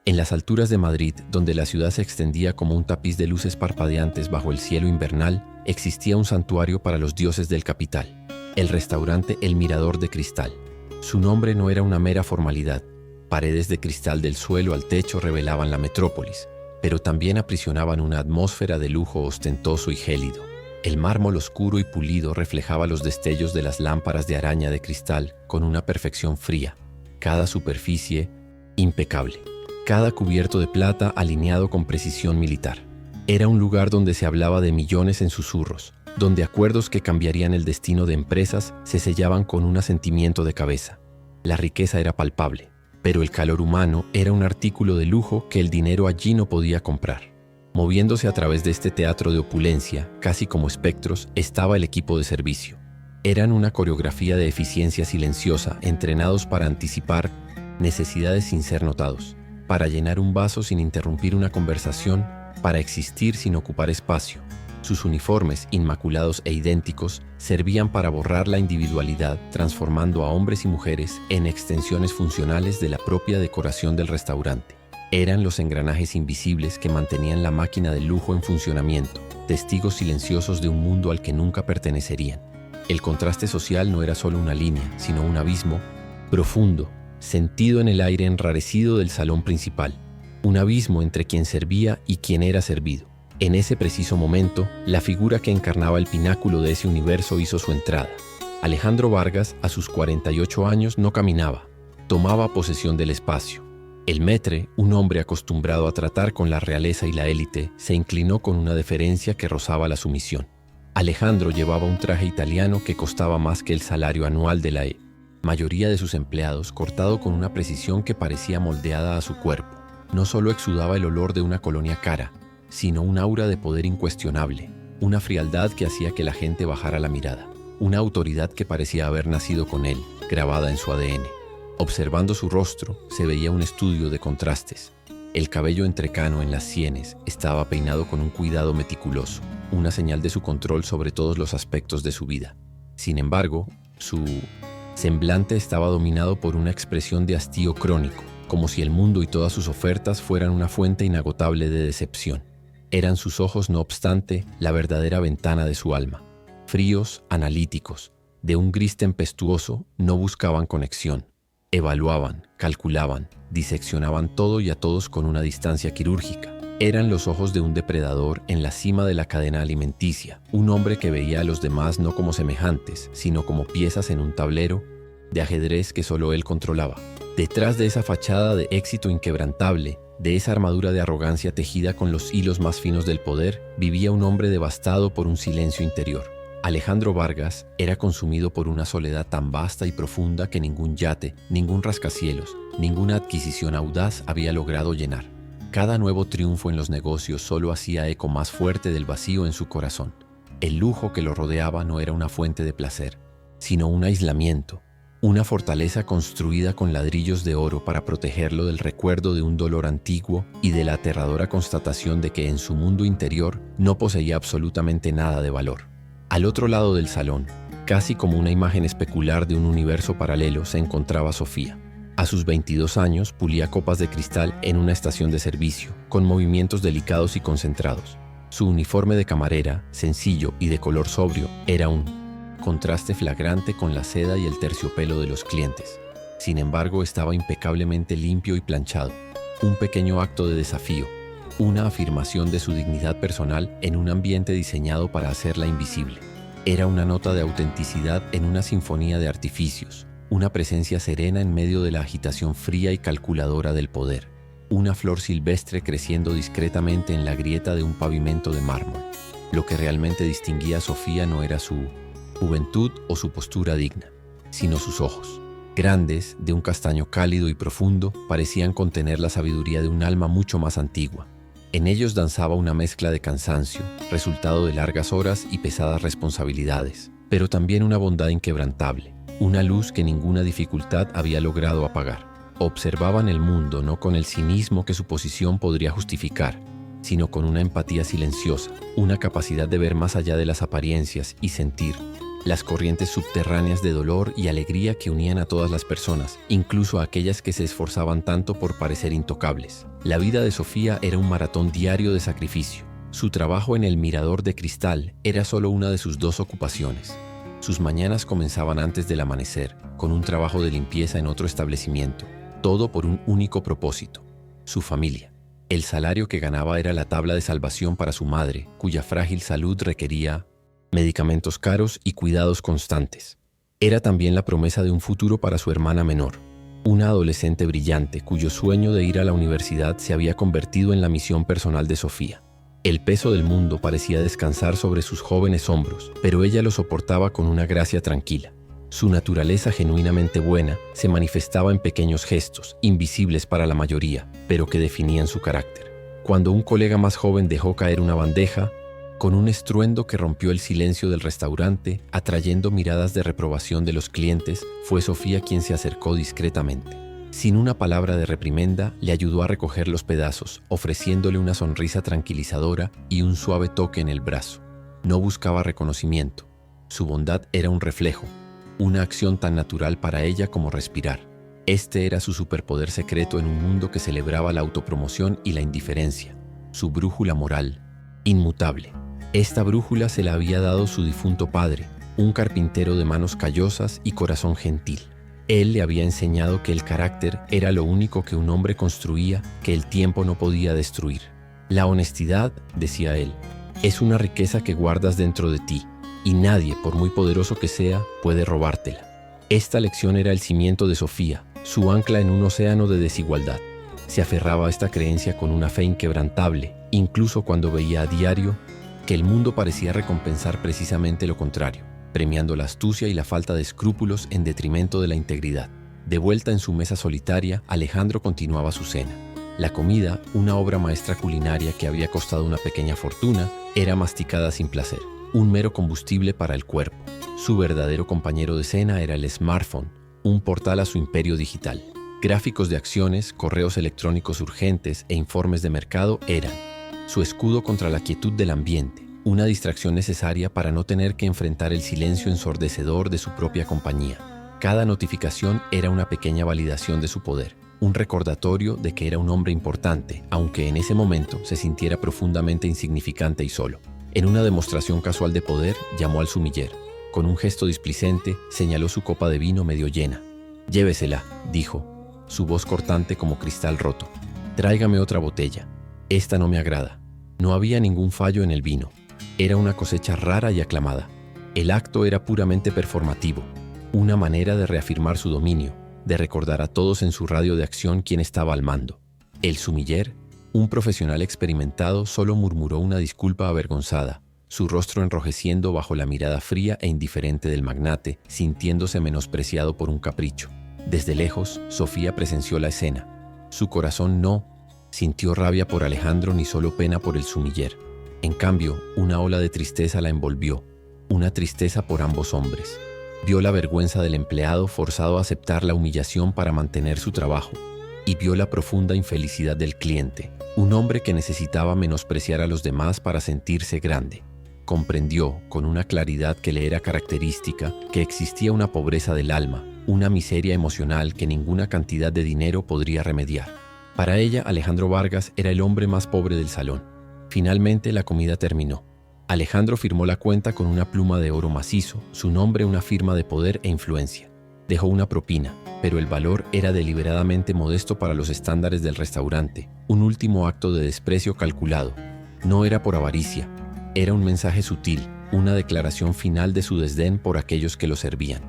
En las alturas de Madrid, donde la ciudad se extendía como un tapiz de luces parpadeantes bajo el cielo invernal, existía un santuario para los dioses del capital, el restaurante El Mirador de Cristal. Su nombre no era una mera formalidad. Paredes de cristal del suelo al techo revelaban la metrópolis, pero también aprisionaban una atmósfera de lujo ostentoso y gélido. El mármol oscuro y pulido reflejaba los destellos de las lámparas de araña de cristal con una perfección fría, cada superficie impecable, cada cubierto de plata alineado con precisión militar. Era un lugar donde se hablaba de millones en susurros, donde acuerdos que cambiarían el destino de empresas se sellaban con un asentimiento de cabeza. La riqueza era palpable, pero el calor humano era un artículo de lujo que el dinero allí no podía comprar. Moviéndose a través de este teatro de opulencia, casi como espectros, estaba el equipo de servicio. Eran una coreografía de eficiencia silenciosa, entrenados para anticipar necesidades sin ser notados, para llenar un vaso sin interrumpir una conversación, para existir sin ocupar espacio. Sus uniformes, inmaculados e idénticos, servían para borrar la individualidad, transformando a hombres y mujeres en extensiones funcionales de la propia decoración del restaurante. Eran los engranajes invisibles que mantenían la máquina del lujo en funcionamiento, testigos silenciosos de un mundo al que nunca pertenecerían. El contraste social no era solo una línea, sino un abismo profundo, sentido en el aire enrarecido del salón principal. Un abismo entre quien servía y quien era servido. En ese preciso momento, la figura que encarnaba el pináculo de ese universo hizo su entrada. Alejandro Vargas, a sus 48 años, no caminaba, tomaba posesión del espacio. El maître, un hombre acostumbrado a tratar con la realeza y la élite, se inclinó con una deferencia que rozaba la sumisión. Alejandro llevaba un traje italiano que costaba más que el salario anual de la mayoría de sus empleados, cortado con una precisión que parecía moldeada a su cuerpo. No solo exudaba el olor de una colonia cara, sino un aura de poder incuestionable, una frialdad que hacía que la gente bajara la mirada, una autoridad que parecía haber nacido con él, grabada en su ADN. Observando su rostro, se veía un estudio de contrastes. El cabello entrecano en las sienes estaba peinado con un cuidado meticuloso, una señal de su control sobre todos los aspectos de su vida. Sin embargo, su semblante estaba dominado por una expresión de hastío crónico, como si el mundo y todas sus ofertas fueran una fuente inagotable de decepción. Eran sus ojos, no obstante, la verdadera ventana de su alma. Fríos, analíticos, de un gris tempestuoso, no buscaban conexión. Evaluaban, calculaban, diseccionaban todo y a todos con una distancia quirúrgica. Eran los ojos de un depredador en la cima de la cadena alimenticia, un hombre que veía a los demás no como semejantes, sino como piezas en un tablero de ajedrez que solo él controlaba. Detrás de esa fachada de éxito inquebrantable, de esa armadura de arrogancia tejida con los hilos más finos del poder, vivía un hombre devastado por un silencio interior. Alejandro Vargas era consumido por una soledad tan vasta y profunda que ningún yate, ningún rascacielos, ninguna adquisición audaz había logrado llenar. Cada nuevo triunfo en los negocios solo hacía eco más fuerte del vacío en su corazón. El lujo que lo rodeaba no era una fuente de placer, sino un aislamiento, una fortaleza construida con ladrillos de oro para protegerlo del recuerdo de un dolor antiguo y de la aterradora constatación de que en su mundo interior no poseía absolutamente nada de valor. Al otro lado del salón, casi como una imagen especular de un universo paralelo, se encontraba Sofía. A sus 22 años pulía copas de cristal en una estación de servicio, con movimientos delicados y concentrados. Su uniforme de camarera, sencillo y de color sobrio, era un contraste flagrante con la seda y el terciopelo de los clientes. Sin embargo, estaba impecablemente limpio y planchado. Un pequeño acto de desafío, una afirmación de su dignidad personal en un ambiente diseñado para hacerla invisible. Era una nota de autenticidad en una sinfonía de artificios, una presencia serena en medio de la agitación fría y calculadora del poder, una flor silvestre creciendo discretamente en la grieta de un pavimento de mármol. Lo que realmente distinguía a Sofía no era su juventud o su postura digna, sino sus ojos. Grandes, de un castaño cálido y profundo, parecían contener la sabiduría de un alma mucho más antigua. En ellos danzaba una mezcla de cansancio, resultado de largas horas y pesadas responsabilidades, pero también una bondad inquebrantable, una luz que ninguna dificultad había logrado apagar. Observaban el mundo no con el cinismo que su posición podría justificar, sino con una empatía silenciosa, una capacidad de ver más allá de las apariencias y sentir las corrientes subterráneas de dolor y alegría que unían a todas las personas, incluso a aquellas que se esforzaban tanto por parecer intocables. La vida de Sofía era un maratón diario de sacrificio. Su trabajo en el mirador de cristal era solo una de sus 2 ocupaciones. Sus mañanas comenzaban antes del amanecer, con un trabajo de limpieza en otro establecimiento, todo por un único propósito: su familia. El salario que ganaba era la tabla de salvación para su madre, cuya frágil salud requería medicamentos caros y cuidados constantes. Era también la promesa de un futuro para su hermana menor, una adolescente brillante cuyo sueño de ir a la universidad se había convertido en la misión personal de Sofía. El peso del mundo parecía descansar sobre sus jóvenes hombros, pero ella lo soportaba con una gracia tranquila. Su naturaleza genuinamente buena se manifestaba en pequeños gestos, invisibles para la mayoría, pero que definían su carácter. Cuando un colega más joven dejó caer una bandeja, con un estruendo que rompió el silencio del restaurante, atrayendo miradas de reprobación de los clientes, fue Sofía quien se acercó discretamente. Sin una palabra de reprimenda, le ayudó a recoger los pedazos, ofreciéndole una sonrisa tranquilizadora y un suave toque en el brazo. No buscaba reconocimiento. Su bondad era un reflejo, una acción tan natural para ella como respirar. Este era su superpoder secreto en un mundo que celebraba la autopromoción y la indiferencia. Su brújula moral, inmutable. Esta brújula se la había dado su difunto padre, un carpintero de manos callosas y corazón gentil. Él le había enseñado que el carácter era lo único que un hombre construía, que el tiempo no podía destruir. La honestidad, decía él, es una riqueza que guardas dentro de ti, y nadie, por muy poderoso que sea, puede robártela. Esta lección era el cimiento de Sofía, su ancla en un océano de desigualdad. Se aferraba a esta creencia con una fe inquebrantable, incluso cuando veía a diario que el mundo parecía recompensar precisamente lo contrario, premiando la astucia y la falta de escrúpulos en detrimento de la integridad. De vuelta en su mesa solitaria, Alejandro continuaba su cena. La comida, una obra maestra culinaria que había costado una pequeña fortuna, era masticada sin placer, un mero combustible para el cuerpo. Su verdadero compañero de cena era el smartphone, un portal a su imperio digital. Gráficos de acciones, correos electrónicos urgentes e informes de mercado eran su escudo contra la quietud del ambiente, una distracción necesaria para no tener que enfrentar el silencio ensordecedor de su propia compañía. Cada notificación era una pequeña validación de su poder, un recordatorio de que era un hombre importante, aunque en ese momento se sintiera profundamente insignificante y solo. En una demostración casual de poder, llamó al sumiller. Con un gesto displicente, señaló su copa de vino medio llena. «Llévesela», dijo, su voz cortante como cristal roto. «Tráigame otra botella. Esta no me agrada». No había ningún fallo en el vino. Era una cosecha rara y aclamada. El acto era puramente performativo, una manera de reafirmar su dominio, de recordar a todos en su radio de acción quién estaba al mando. El sumiller, un profesional experimentado, solo murmuró una disculpa avergonzada, su rostro enrojeciendo bajo la mirada fría e indiferente del magnate, sintiéndose menospreciado por un capricho. Desde lejos, Sofía presenció la escena. Su corazón no sintió rabia por Alejandro ni solo pena por el sumiller. En cambio, una ola de tristeza la envolvió, una tristeza por ambos hombres. Vio la vergüenza del empleado forzado a aceptar la humillación para mantener su trabajo, y vio la profunda infelicidad del cliente, un hombre que necesitaba menospreciar a los demás para sentirse grande. Comprendió, con una claridad que le era característica, que existía una pobreza del alma, una miseria emocional que ninguna cantidad de dinero podría remediar. Para ella, Alejandro Vargas era el hombre más pobre del salón. Finalmente, la comida terminó. Alejandro firmó la cuenta con una pluma de oro macizo, su nombre una firma de poder e influencia. Dejó una propina, pero el valor era deliberadamente modesto para los estándares del restaurante, un último acto de desprecio calculado. No era por avaricia, era un mensaje sutil, una declaración final de su desdén por aquellos que lo servían.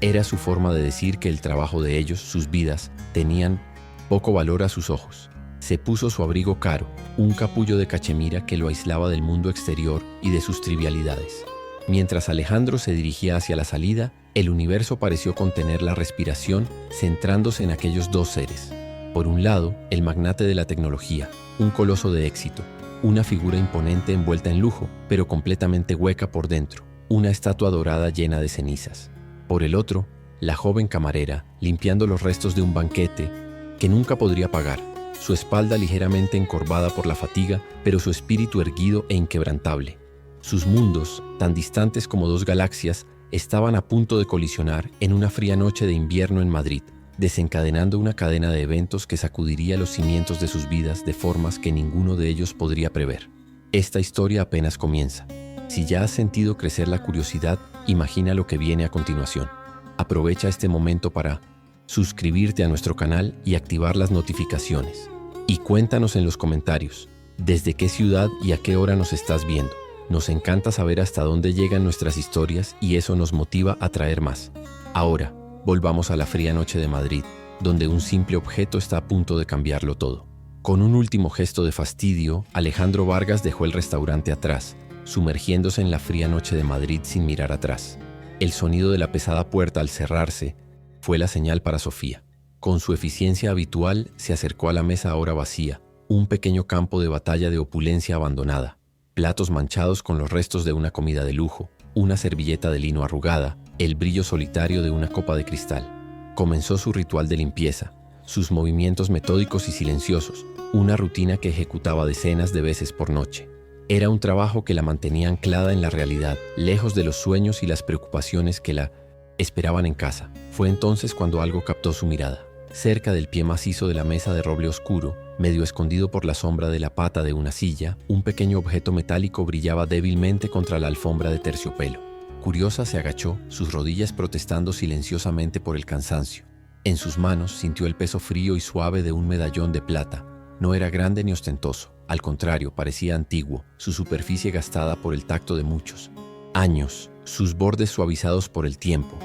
Era su forma de decir que el trabajo de ellos, sus vidas, tenían poco valor a sus ojos. Se puso su abrigo caro, un capullo de cachemira que lo aislaba del mundo exterior y de sus trivialidades. Mientras Alejandro se dirigía hacia la salida, el universo pareció contener la respiración, centrándose en aquellos 2 seres. Por un lado, el magnate de la tecnología, un coloso de éxito, una figura imponente envuelta en lujo, pero completamente hueca por dentro, una estatua dorada llena de cenizas. Por el otro, la joven camarera, limpiando los restos de un banquete que nunca podría pagar, su espalda ligeramente encorvada por la fatiga, pero su espíritu erguido e inquebrantable. Sus mundos, tan distantes como 2 galaxias, estaban a punto de colisionar en una fría noche de invierno en Madrid, desencadenando una cadena de eventos que sacudiría los cimientos de sus vidas de formas que ninguno de ellos podría prever. Esta historia apenas comienza. Si ya has sentido crecer la curiosidad, imagina lo que viene a continuación. Aprovecha este momento para suscribirte a nuestro canal y activar las notificaciones. Y cuéntanos en los comentarios, ¿desde qué ciudad y a qué hora nos estás viendo? Nos encanta saber hasta dónde llegan nuestras historias y eso nos motiva a traer más. Ahora, volvamos a la fría noche de Madrid, donde un simple objeto está a punto de cambiarlo todo. Con un último gesto de fastidio, Alejandro Vargas dejó el restaurante atrás, sumergiéndose en la fría noche de Madrid sin mirar atrás. El sonido de la pesada puerta al cerrarse fue la señal para Sofía. Con su eficiencia habitual, se acercó a la mesa ahora vacía, un pequeño campo de batalla de opulencia abandonada, platos manchados con los restos de una comida de lujo, una servilleta de lino arrugada, el brillo solitario de una copa de cristal. Comenzó su ritual de limpieza, sus movimientos metódicos y silenciosos, una rutina que ejecutaba decenas de veces por noche. Era un trabajo que la mantenía anclada en la realidad, lejos de los sueños y las preocupaciones que la esperaban en casa. Fue entonces cuando algo captó su mirada. Cerca del pie macizo de la mesa de roble oscuro, medio escondido por la sombra de la pata de una silla, un pequeño objeto metálico brillaba débilmente contra la alfombra de terciopelo. Curiosa se agachó, sus rodillas protestando silenciosamente por el cansancio. En sus manos sintió el peso frío y suave de un medallón de plata. No era grande ni ostentoso, al contrario, parecía antiguo, su superficie gastada por el tacto de muchos años, sus bordes suavizados por el tiempo.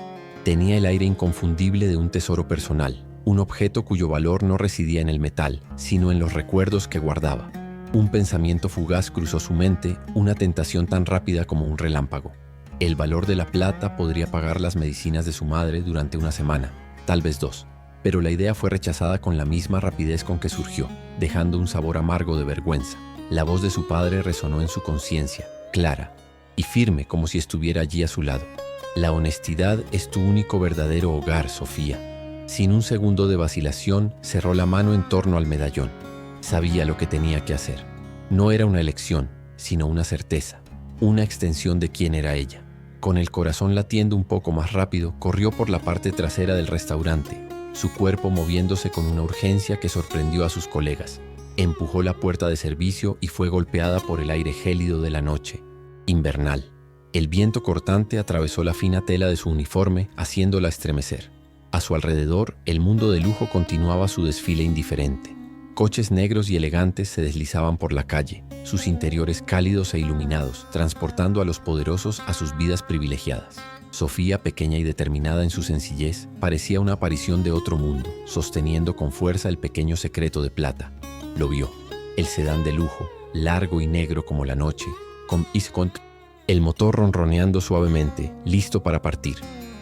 Tenía el aire inconfundible de un tesoro personal, un objeto cuyo valor no residía en el metal, sino en los recuerdos que guardaba. Un pensamiento fugaz cruzó su mente, una tentación tan rápida como un relámpago. El valor de la plata podría pagar las medicinas de su madre durante una semana, tal vez 2. Pero la idea fue rechazada con la misma rapidez con que surgió, dejando un sabor amargo de vergüenza. La voz de su padre resonó en su conciencia, clara y firme como si estuviera allí a su lado. La honestidad es tu único verdadero hogar, Sofía. Sin un segundo de vacilación, cerró la mano en torno al medallón. Sabía lo que tenía que hacer. No era una elección, sino una certeza, una extensión de quién era ella. Con el corazón latiendo un poco más rápido, corrió por la parte trasera del restaurante, su cuerpo moviéndose con una urgencia que sorprendió a sus colegas. Empujó la puerta de servicio y fue golpeada por el aire gélido de la noche, invernal. El viento cortante atravesó la fina tela de su uniforme, haciéndola estremecer. A su alrededor, el mundo de lujo continuaba su desfile indiferente. Coches negros y elegantes se deslizaban por la calle, sus interiores cálidos e iluminados, transportando a los poderosos a sus vidas privilegiadas. Sofía, pequeña y determinada en su sencillez, parecía una aparición de otro mundo, sosteniendo con fuerza el pequeño secreto de plata. Lo vio. El sedán de lujo, largo y negro como la noche, con el motor ronroneando suavemente, listo para partir.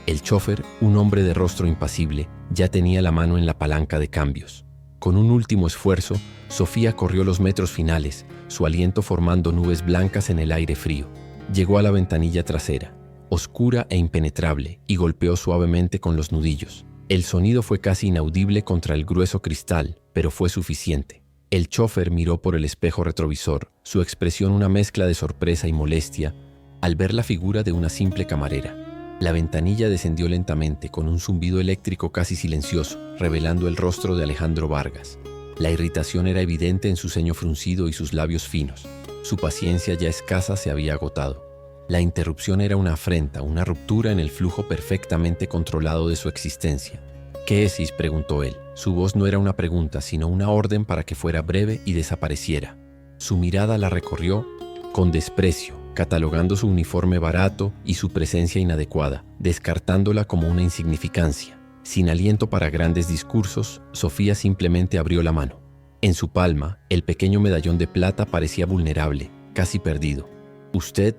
El chofer, un hombre de rostro impasible, ya tenía la mano en la palanca de cambios. Con un último esfuerzo, Sofía corrió los metros finales, su aliento formando nubes blancas en el aire frío. Llegó a la ventanilla trasera, oscura e impenetrable, y golpeó suavemente con los nudillos. El sonido fue casi inaudible contra el grueso cristal, pero fue suficiente. El chofer miró por el espejo retrovisor, su expresión una mezcla de sorpresa y molestia, al ver la figura de una simple camarera. La ventanilla descendió lentamente, con un zumbido eléctrico casi silencioso, revelando el rostro de Alejandro Vargas. La irritación era evidente en su ceño fruncido y sus labios finos. Su paciencia ya escasa se había agotado. La interrupción era una afrenta, una ruptura en el flujo perfectamente controlado de su existencia. ¿Qué es? Preguntó él. Su voz no era una pregunta, sino una orden para que fuera breve y desapareciera. Su mirada la recorrió con desprecio, catalogando su uniforme barato y su presencia inadecuada, descartándola como una insignificancia. Sin aliento para grandes discursos, Sofía simplemente abrió la mano. En su palma, el pequeño medallón de plata parecía vulnerable, casi perdido. Usted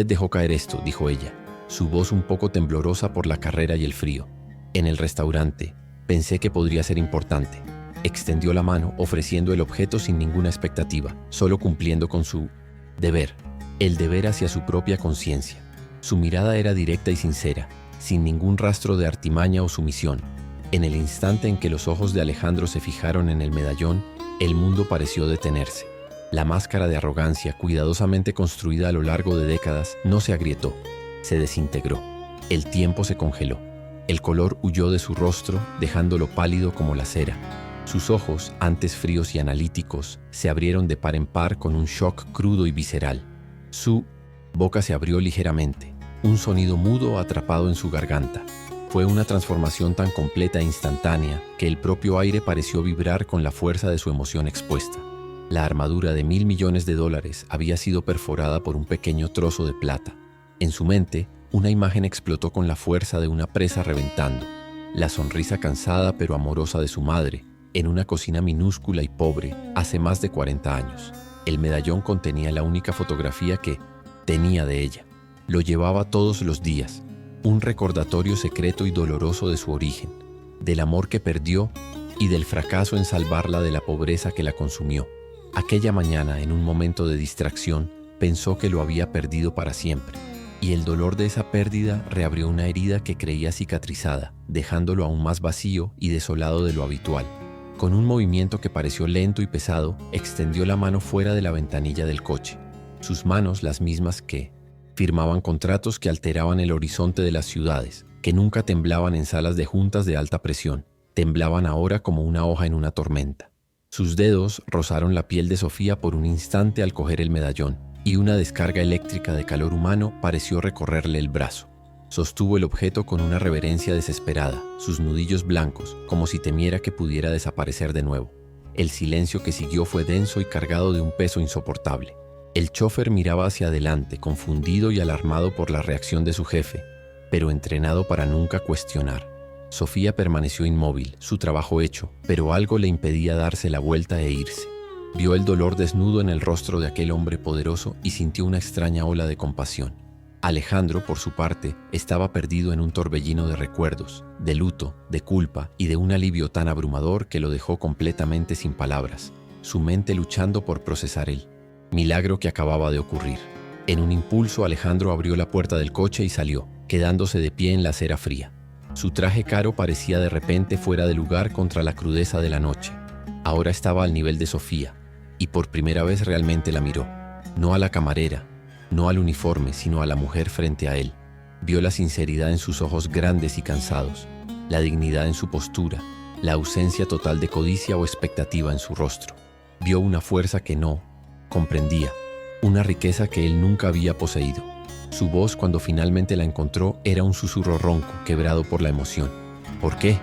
dejó caer esto, dijo ella, su voz un poco temblorosa por la carrera y el frío. En el restaurante, pensé que podría ser importante. Extendió la mano, ofreciendo el objeto sin ninguna expectativa, solo cumpliendo con su deber. El deber hacia su propia conciencia. Su mirada era directa y sincera, sin ningún rastro de artimaña o sumisión. En el instante en que los ojos de Alejandro se fijaron en el medallón, el mundo pareció detenerse. La máscara de arrogancia, cuidadosamente construida a lo largo de décadas, no se agrietó, se desintegró. El tiempo se congeló. El color huyó de su rostro, dejándolo pálido como la cera. Sus ojos, antes fríos y analíticos, se abrieron de par en par con un shock crudo y visceral. Su boca se abrió ligeramente, un sonido mudo atrapado en su garganta. Fue una transformación tan completa e instantánea que el propio aire pareció vibrar con la fuerza de su emoción expuesta. La armadura de $1.000 millones había sido perforada por un pequeño trozo de plata. En su mente, una imagen explotó con la fuerza de una presa reventando. La sonrisa cansada pero amorosa de su madre, en una cocina minúscula y pobre, hace más de 40 años. El medallón contenía la única fotografía que tenía de ella. Lo llevaba todos los días, un recordatorio secreto y doloroso de su origen, del amor que perdió y del fracaso en salvarla de la pobreza que la consumió. Aquella mañana, en un momento de distracción, pensó que lo había perdido para siempre, y el dolor de esa pérdida reabrió una herida que creía cicatrizada, dejándolo aún más vacío y desolado de lo habitual. Con un movimiento que pareció lento y pesado, extendió la mano fuera de la ventanilla del coche. Sus manos, las mismas que firmaban contratos que alteraban el horizonte de las ciudades, que nunca temblaban en salas de juntas de alta presión, temblaban ahora como una hoja en una tormenta. Sus dedos rozaron la piel de Sofía por un instante al coger el medallón, y una descarga eléctrica de calor humano pareció recorrerle el brazo. Sostuvo el objeto con una reverencia desesperada, sus nudillos blancos, como si temiera que pudiera desaparecer de nuevo. El silencio que siguió fue denso y cargado de un peso insoportable. El chófer miraba hacia adelante, confundido y alarmado por la reacción de su jefe, pero entrenado para nunca cuestionar. Sofía permaneció inmóvil, su trabajo hecho, pero algo le impedía darse la vuelta e irse. Vio el dolor desnudo en el rostro de aquel hombre poderoso y sintió una extraña ola de compasión. Alejandro, por su parte, estaba perdido en un torbellino de recuerdos, de luto, de culpa y de un alivio tan abrumador que lo dejó completamente sin palabras, su mente luchando por procesar el milagro que acababa de ocurrir. En un impulso, Alejandro abrió la puerta del coche y salió, quedándose de pie en la acera fría. Su traje caro parecía de repente fuera de lugar contra la crudeza de la noche. Ahora estaba al nivel de Sofía, y por primera vez realmente la miró, no a la camarera, no al uniforme, sino a la mujer frente a él. Vio la sinceridad en sus ojos grandes y cansados, la dignidad en su postura, la ausencia total de codicia o expectativa en su rostro. Vio una fuerza que no comprendía, una riqueza que él nunca había poseído. Su voz, cuando finalmente la encontró, era un susurro ronco, quebrado por la emoción. ¿Por qué?,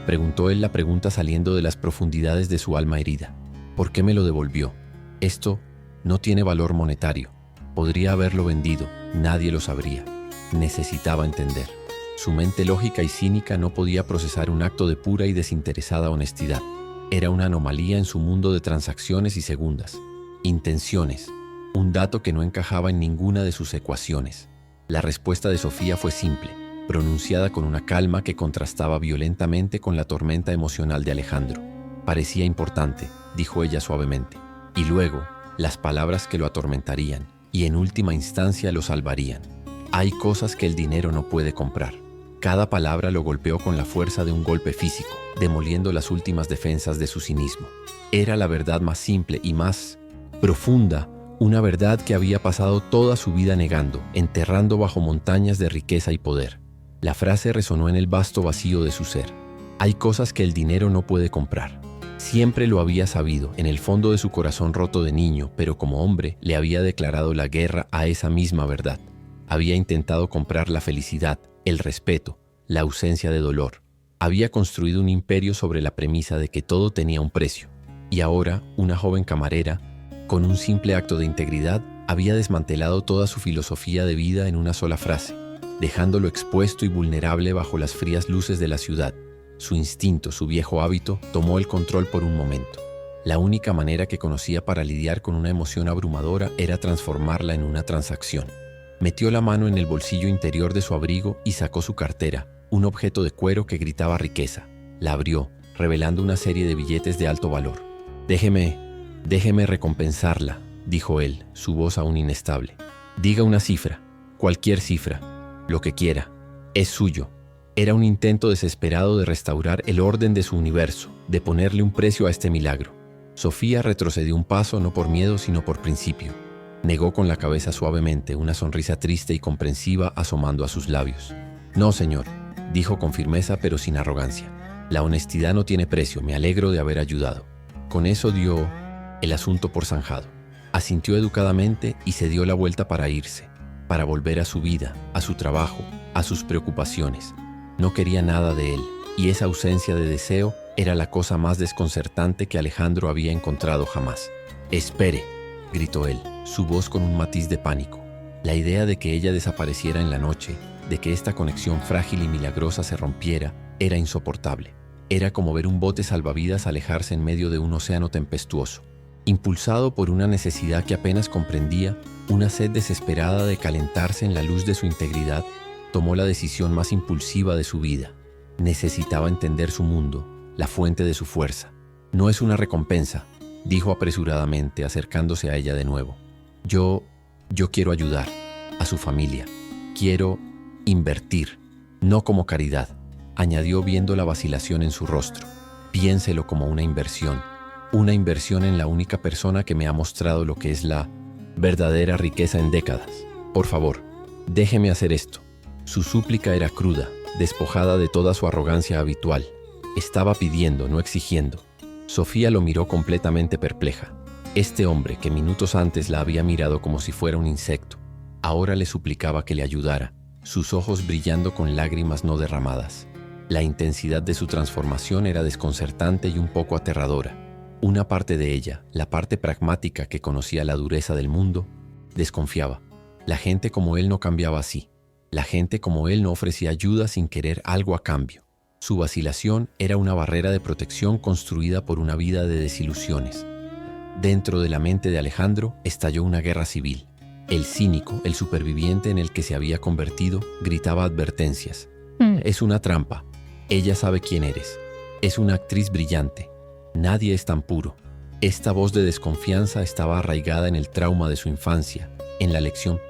preguntó él, la pregunta saliendo de las profundidades de su alma herida. ¿Por qué me lo devolvió? Esto no tiene valor monetario. Podría haberlo vendido, nadie lo sabría. Necesitaba entender. Su mente lógica y cínica no podía procesar un acto de pura y desinteresada honestidad. Era una anomalía en su mundo de transacciones y segundas. Intenciones, un dato que no encajaba en ninguna de sus ecuaciones. La respuesta de Sofía fue simple, pronunciada con una calma que contrastaba violentamente con la tormenta emocional de Alejandro. Parecía importante, dijo ella suavemente, y luego, las palabras que lo atormentarían, y en última instancia lo salvarían. Hay cosas que el dinero no puede comprar. Cada palabra lo golpeó con la fuerza de un golpe físico, demoliendo las últimas defensas de su cinismo. Era la verdad más simple y más profunda, una verdad que había pasado toda su vida negando, enterrando bajo montañas de riqueza y poder. La frase resonó en el vasto vacío de su ser. Hay cosas que el dinero no puede comprar. Siempre lo había sabido, en el fondo de su corazón roto de niño, pero como hombre le había declarado la guerra a esa misma verdad. Había intentado comprar la felicidad, el respeto, la ausencia de dolor. Había construido un imperio sobre la premisa de que todo tenía un precio. Y ahora, una joven camarera, con un simple acto de integridad, había desmantelado toda su filosofía de vida en una sola frase, dejándolo expuesto y vulnerable bajo las frías luces de la ciudad. Su instinto, su viejo hábito, tomó el control por un momento. La única manera que conocía para lidiar con una emoción abrumadora era transformarla en una transacción. Metió la mano en el bolsillo interior de su abrigo y sacó su cartera, un objeto de cuero que gritaba riqueza. La abrió, revelando una serie de billetes de alto valor. Déjeme recompensarla, dijo él, su voz aún inestable. Diga una cifra, cualquier cifra, lo que quiera. Es suyo. Era un intento desesperado de restaurar el orden de su universo, de ponerle un precio a este milagro. Sofía retrocedió un paso no por miedo sino por principio. Negó con la cabeza suavemente, una sonrisa triste y comprensiva asomando a sus labios. No, señor, dijo con firmeza pero sin arrogancia. La honestidad no tiene precio, me alegro de haber ayudado. Con eso dio el asunto por zanjado. Asintió educadamente y se dio la vuelta para irse, para volver a su vida, a su trabajo, a sus preocupaciones. No quería nada de él, y esa ausencia de deseo era la cosa más desconcertante que Alejandro había encontrado jamás. «Espere», gritó él, su voz con un matiz de pánico. La idea de que ella desapareciera en la noche, de que esta conexión frágil y milagrosa se rompiera, era insoportable. Era como ver un bote salvavidas alejarse en medio de un océano tempestuoso. Impulsado por una necesidad que apenas comprendía, una sed desesperada de calentarse en la luz de su integridad, tomó la decisión más impulsiva de su vida. Necesitaba entender su mundo, la fuente de su fuerza. «No es una recompensa», dijo apresuradamente, acercándose a ella de nuevo. Yo quiero ayudar a su familia. Quiero invertir, no como caridad», añadió viendo la vacilación en su rostro. «Piénselo como una inversión en la única persona que me ha mostrado lo que es la verdadera riqueza en décadas. Por favor, déjeme hacer esto». Su súplica era cruda, despojada de toda su arrogancia habitual. Estaba pidiendo, no exigiendo. Sofía lo miró completamente perpleja. Este hombre, que minutos antes la había mirado como si fuera un insecto, ahora le suplicaba que le ayudara, sus ojos brillando con lágrimas no derramadas. La intensidad de su transformación era desconcertante y un poco aterradora. Una parte de ella, la parte pragmática que conocía la dureza del mundo, desconfiaba. La gente como él no cambiaba así. La gente como él no ofrecía ayuda sin querer algo a cambio. Su vacilación era una barrera de protección construida por una vida de desilusiones. Dentro de la mente de Alejandro estalló una guerra civil. El cínico, el superviviente en el que se había convertido, gritaba advertencias. «Es una trampa. Ella sabe quién eres. Es una actriz brillante. Nadie es tan puro». Esta voz de desconfianza estaba arraigada en el trauma de su infancia, en la lección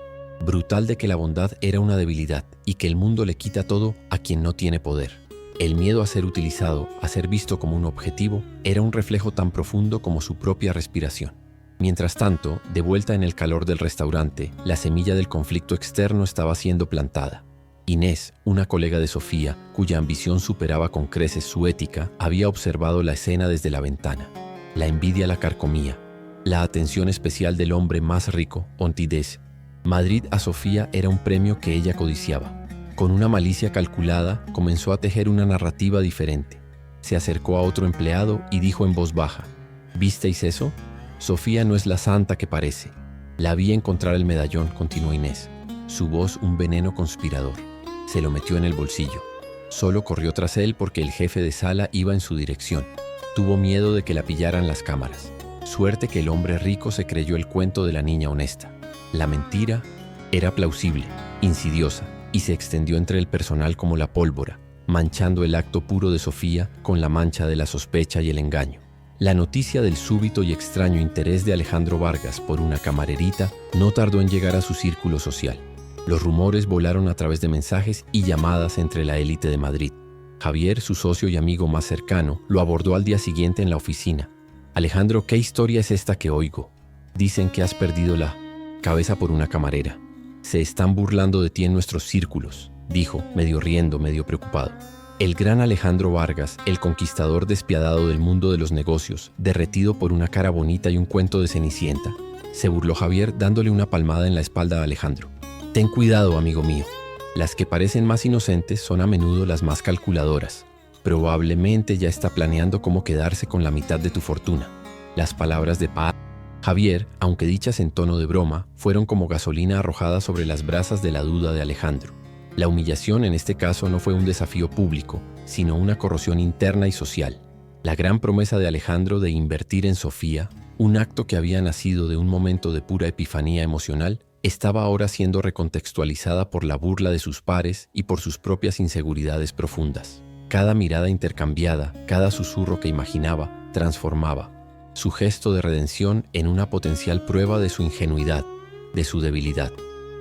brutal de que la bondad era una debilidad y que el mundo le quita todo a quien no tiene poder. El miedo a ser utilizado, a ser visto como un objetivo, era un reflejo tan profundo como su propia respiración. Mientras tanto, de vuelta en el calor del restaurante, la semilla del conflicto externo estaba siendo plantada. Inés, una colega de Sofía, cuya ambición superaba con creces su ética, había observado la escena desde la ventana. La envidia la carcomía. La atención especial del hombre más rico, Ontidés. Madrid a Sofía era un premio que ella codiciaba. Con una malicia calculada, comenzó a tejer una narrativa diferente. Se acercó a otro empleado y dijo en voz baja: «¿Visteis eso? Sofía no es la santa que parece. La vi encontrar el medallón», continuó Inés. Su voz un veneno conspirador. Se lo metió en el bolsillo. Solo corrió tras él porque el jefe de sala iba en su dirección. Tuvo miedo de que la pillaran las cámaras. Suerte que el hombre rico se creyó el cuento de la niña honesta. La mentira era plausible, insidiosa, y se extendió entre el personal como la pólvora, manchando el acto puro de Sofía con la mancha de la sospecha y el engaño. La noticia del súbito y extraño interés de Alejandro Vargas por una camarerita no tardó en llegar a su círculo social. Los rumores volaron a través de mensajes y llamadas entre la élite de Madrid. Javier, su socio y amigo más cercano, lo abordó al día siguiente en la oficina. «Alejandro, ¿qué historia es esta que oigo? Dicen que has perdido la cabeza por una camarera. Se están burlando de ti en nuestros círculos», dijo, medio riendo, medio preocupado. El gran Alejandro Vargas, el conquistador despiadado del mundo de los negocios, derretido por una cara bonita y un cuento de Cenicienta, se burló Javier dándole una palmada en la espalda a Alejandro. «Ten cuidado, amigo mío. Las que parecen más inocentes son a menudo las más calculadoras. Probablemente ya está planeando cómo quedarse con la mitad de tu fortuna». Las palabras de Javier, aunque dichas en tono de broma, fueron como gasolina arrojada sobre las brasas de la duda de Alejandro. La humillación en este caso no fue un desafío público, sino una corrosión interna y social. La gran promesa de Alejandro de invertir en Sofía, un acto que había nacido de un momento de pura epifanía emocional, estaba ahora siendo recontextualizada por la burla de sus pares y por sus propias inseguridades profundas. Cada mirada intercambiada, cada susurro que imaginaba, transformaba su gesto de redención en una potencial prueba de su ingenuidad, de su debilidad.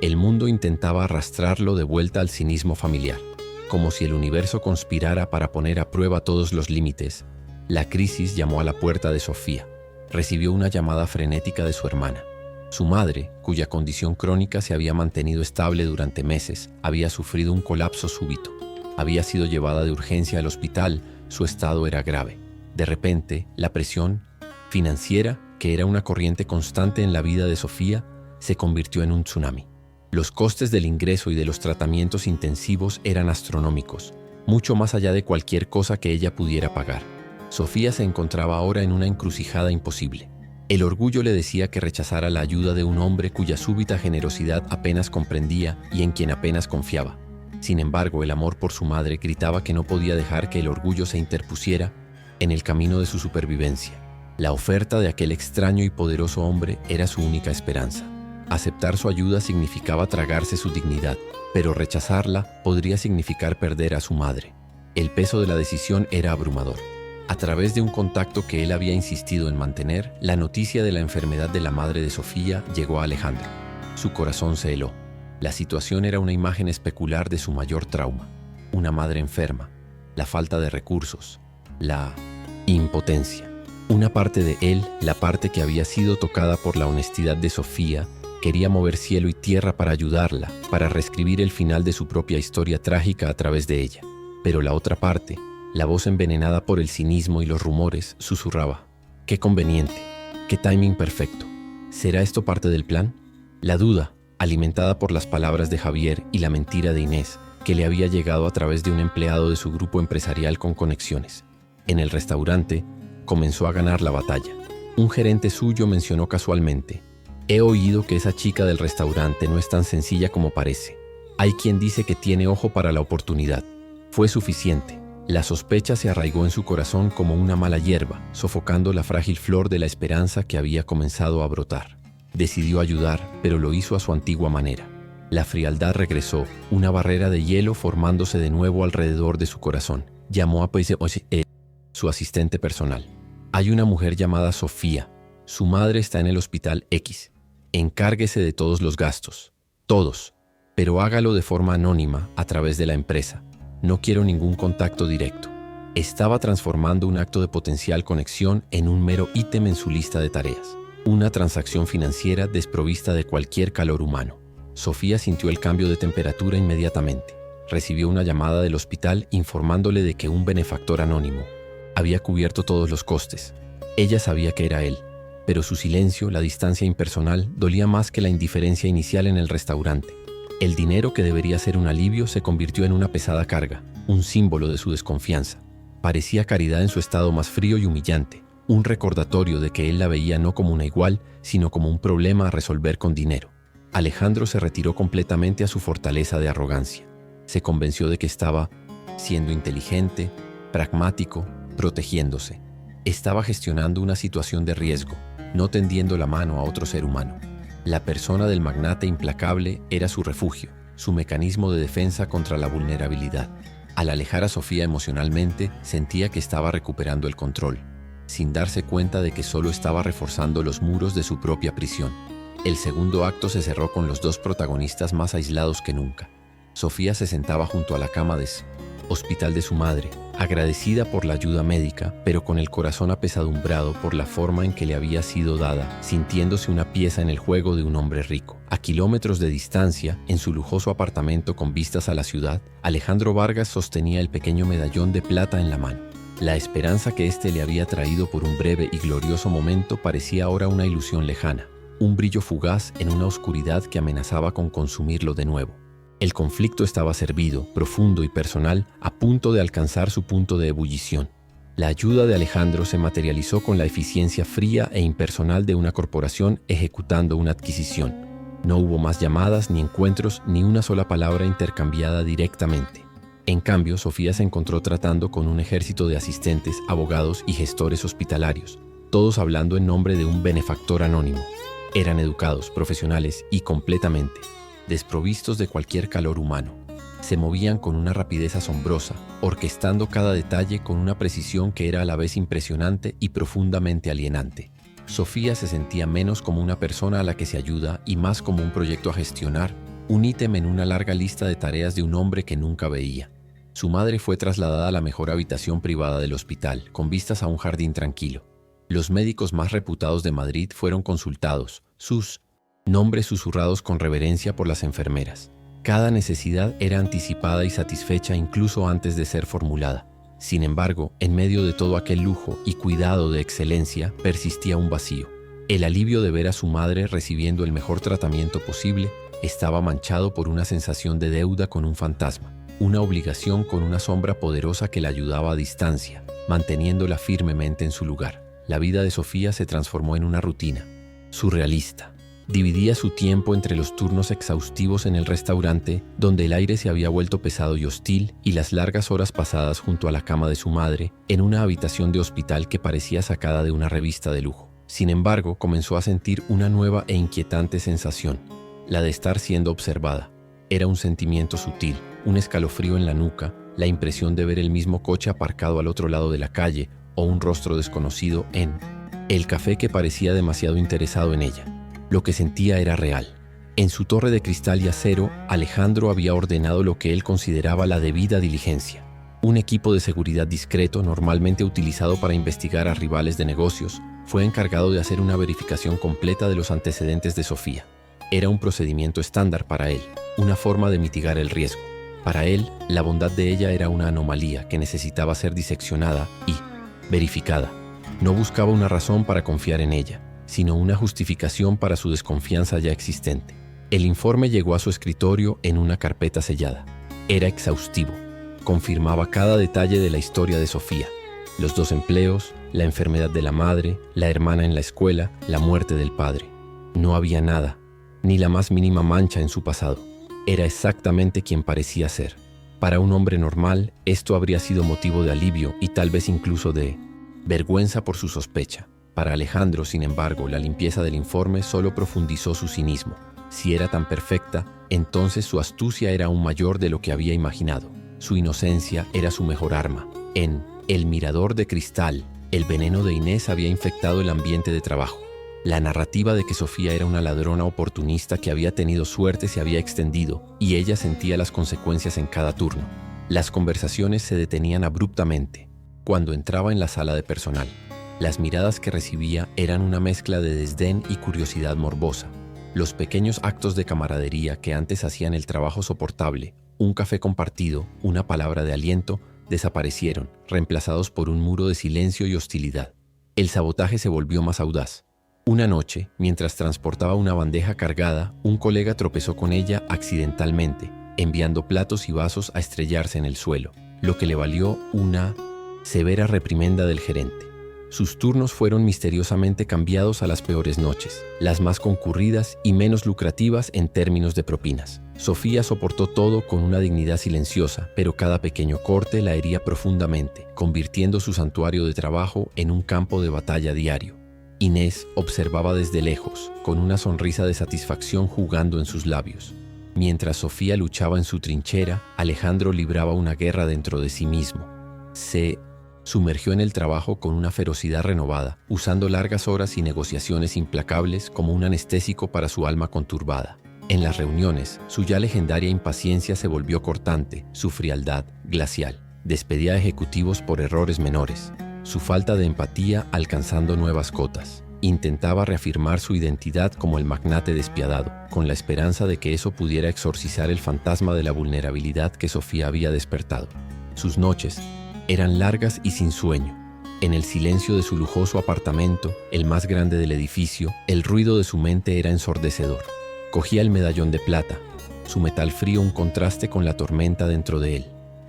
El mundo intentaba arrastrarlo de vuelta al cinismo familiar, como si el universo conspirara para poner a prueba todos los límites. La crisis llamó a la puerta de Sofía. Recibió una llamada frenética de su hermana. Su madre, cuya condición crónica se había mantenido estable durante meses, había sufrido un colapso súbito. Había sido llevada de urgencia al hospital, su estado era grave. De repente, la presión financiera, que era una corriente constante en la vida de Sofía, se convirtió en un tsunami. Los costes del ingreso y de los tratamientos intensivos eran astronómicos, mucho más allá de cualquier cosa que ella pudiera pagar. Sofía se encontraba ahora en una encrucijada imposible. El orgullo le decía que rechazara la ayuda de un hombre cuya súbita generosidad apenas comprendía y en quien apenas confiaba. Sin embargo, el amor por su madre gritaba que no podía dejar que el orgullo se interpusiera en el camino de su supervivencia. La oferta de aquel extraño y poderoso hombre era su única esperanza. Aceptar su ayuda significaba tragarse su dignidad, pero rechazarla podría significar perder a su madre. El peso de la decisión era abrumador. A través de un contacto que él había insistido en mantener, la noticia de la enfermedad de la madre de Sofía llegó a Alejandro. Su corazón se heló. La situación era una imagen especular de su mayor trauma. Una madre enferma, la falta de recursos, la impotencia. Una parte de él, la parte que había sido tocada por la honestidad de Sofía, quería mover cielo y tierra para ayudarla, para reescribir el final de su propia historia trágica a través de ella. Pero la otra parte, la voz envenenada por el cinismo y los rumores, susurraba: «¡Qué conveniente! ¡Qué timing perfecto! ¿Será esto parte del plan?». La duda, alimentada por las palabras de Javier y la mentira de Inés, que le había llegado a través de un empleado de su grupo empresarial con conexiones. En el restaurante, comenzó a ganar la batalla. Un gerente suyo mencionó casualmente: «He oído que esa chica del restaurante no es tan sencilla como parece. Hay quien dice que tiene ojo para la oportunidad». Fue suficiente. La sospecha se arraigó en su corazón como una mala hierba, sofocando la frágil flor de la esperanza que había comenzado a brotar. Decidió ayudar, pero lo hizo a su antigua manera. La frialdad regresó, una barrera de hielo formándose de nuevo alrededor de su corazón. Llamó a su asistente personal. «Hay una mujer llamada Sofía. Su madre está en el hospital X. Encárguese de todos los gastos. Todos. Pero hágalo de forma anónima a través de la empresa. No quiero ningún contacto directo». Estaba transformando un acto de potencial conexión en un mero ítem en su lista de tareas. Una transacción financiera desprovista de cualquier calor humano. Sofía sintió el cambio de temperatura inmediatamente. Recibió una llamada del hospital informándole de que un benefactor anónimo había cubierto todos los costes. Ella sabía que era él, pero su silencio, la distancia impersonal, dolía más que la indiferencia inicial en el restaurante. El dinero que debería ser un alivio se convirtió en una pesada carga, un símbolo de su desconfianza. Parecía caridad en su estado más frío y humillante, un recordatorio de que él la veía no como una igual, sino como un problema a resolver con dinero. Alejandro se retiró completamente a su fortaleza de arrogancia. Se convenció de que estaba siendo inteligente, pragmático, protegiéndose. Estaba gestionando una situación de riesgo, no tendiendo la mano a otro ser humano. La persona del magnate implacable era su refugio, su mecanismo de defensa contra la vulnerabilidad. Al alejar a Sofía emocionalmente, sentía que estaba recuperando el control, sin darse cuenta de que solo estaba reforzando los muros de su propia prisión. El segundo acto se cerró con los dos protagonistas más aislados que nunca. Sofía se sentaba junto a la cama del hospital de su madre, agradecida por la ayuda médica, pero con el corazón apesadumbrado por la forma en que le había sido dada, sintiéndose una pieza en el juego de un hombre rico. A kilómetros de distancia, en su lujoso apartamento con vistas a la ciudad, Alejandro Vargas sostenía el pequeño medallón de plata en la mano. La esperanza que éste le había traído por un breve y glorioso momento parecía ahora una ilusión lejana, un brillo fugaz en una oscuridad que amenazaba con consumirlo de nuevo. El conflicto estaba servido, profundo y personal, a punto de alcanzar su punto de ebullición. La ayuda de Alejandro se materializó con la eficiencia fría e impersonal de una corporación ejecutando una adquisición. No hubo más llamadas ni encuentros, ni una sola palabra intercambiada directamente. En cambio, Sofía se encontró tratando con un ejército de asistentes, abogados y gestores hospitalarios, todos hablando en nombre de un benefactor anónimo. Eran educados, profesionales y completamente desprovistos de cualquier calor humano. Se movían con una rapidez asombrosa, orquestando cada detalle con una precisión que era a la vez impresionante y profundamente alienante. Sofía se sentía menos como una persona a la que se ayuda y más como un proyecto a gestionar, un ítem en una larga lista de tareas de un hombre que nunca veía. Su madre fue trasladada a la mejor habitación privada del hospital, con vistas a un jardín tranquilo. Los médicos más reputados de Madrid fueron consultados, sus nombres susurrados con reverencia por las enfermeras. Cada necesidad era anticipada y satisfecha incluso antes de ser formulada. Sin embargo, en medio de todo aquel lujo y cuidado de excelencia, persistía un vacío. El alivio de ver a su madre recibiendo el mejor tratamiento posible estaba manchado por una sensación de deuda con un fantasma, una obligación con una sombra poderosa que la ayudaba a distancia, manteniéndola firmemente en su lugar. La vida de Sofía se transformó en una rutina surrealista. Dividía su tiempo entre los turnos exhaustivos en el restaurante, donde el aire se había vuelto pesado y hostil, y las largas horas pasadas junto a la cama de su madre, en una habitación de hospital que parecía sacada de una revista de lujo. Sin embargo, comenzó a sentir una nueva e inquietante sensación, la de estar siendo observada. Era un sentimiento sutil, un escalofrío en la nuca, la impresión de ver el mismo coche aparcado al otro lado de la calle, o un rostro desconocido en el café que parecía demasiado interesado en ella. Lo que sentía era real. En su torre de cristal y acero, Alejandro había ordenado lo que él consideraba la debida diligencia. Un equipo de seguridad discreto, normalmente utilizado para investigar a rivales de negocios, fue encargado de hacer una verificación completa de los antecedentes de Sofía. Era un procedimiento estándar para él, una forma de mitigar el riesgo. Para él, la bondad de ella era una anomalía que necesitaba ser diseccionada y verificada. No buscaba una razón para confiar en ella, sino una justificación para su desconfianza ya existente. El informe llegó a su escritorio en una carpeta sellada. Era exhaustivo. Confirmaba cada detalle de la historia de Sofía: los 2 empleos, la enfermedad de la madre, la hermana en la escuela, la muerte del padre. No había nada, ni la más mínima mancha en su pasado. Era exactamente quien parecía ser. Para un hombre normal, esto habría sido motivo de alivio y tal vez incluso de vergüenza por su sospecha. Para Alejandro, sin embargo, la limpieza del informe solo profundizó su cinismo. Si era tan perfecta, entonces su astucia era aún mayor de lo que había imaginado. Su inocencia era su mejor arma. En El mirador de cristal, el veneno de Inés había infectado el ambiente de trabajo. La narrativa de que Sofía era una ladrona oportunista que había tenido suerte se había extendido, y ella sentía las consecuencias en cada turno. Las conversaciones se detenían abruptamente cuando entraba en la sala de personal. Las miradas que recibía eran una mezcla de desdén y curiosidad morbosa. Los pequeños actos de camaradería que antes hacían el trabajo soportable, un café compartido, una palabra de aliento, desaparecieron, reemplazados por un muro de silencio y hostilidad. El sabotaje se volvió más audaz. Una noche, mientras transportaba una bandeja cargada, un colega tropezó con ella accidentalmente, enviando platos y vasos a estrellarse en el suelo, lo que le valió una severa reprimenda del gerente. Sus turnos fueron misteriosamente cambiados a las peores noches, las más concurridas y menos lucrativas en términos de propinas. Sofía soportó todo con una dignidad silenciosa, pero cada pequeño corte la hería profundamente, convirtiendo su santuario de trabajo en un campo de batalla diario. Inés observaba desde lejos, con una sonrisa de satisfacción jugando en sus labios. Mientras Sofía luchaba en su trinchera, Alejandro libraba una guerra dentro de sí mismo. Se sumergió en el trabajo con una ferocidad renovada, usando largas horas y negociaciones implacables como un anestésico para su alma conturbada. En las reuniones, su ya legendaria impaciencia se volvió cortante, su frialdad glacial. Despedía a ejecutivos por errores menores, su falta de empatía alcanzando nuevas cotas. Intentaba reafirmar su identidad como el magnate despiadado, con la esperanza de que eso pudiera exorcizar el fantasma de la vulnerabilidad que Sofía había despertado. Sus noches eran largas y sin sueño. En el silencio de su lujoso apartamento, el más grande del edificio, el ruido de su mente era ensordecedor. Cogía el medallón de plata, su metal frío un contraste con la tormenta dentro de él.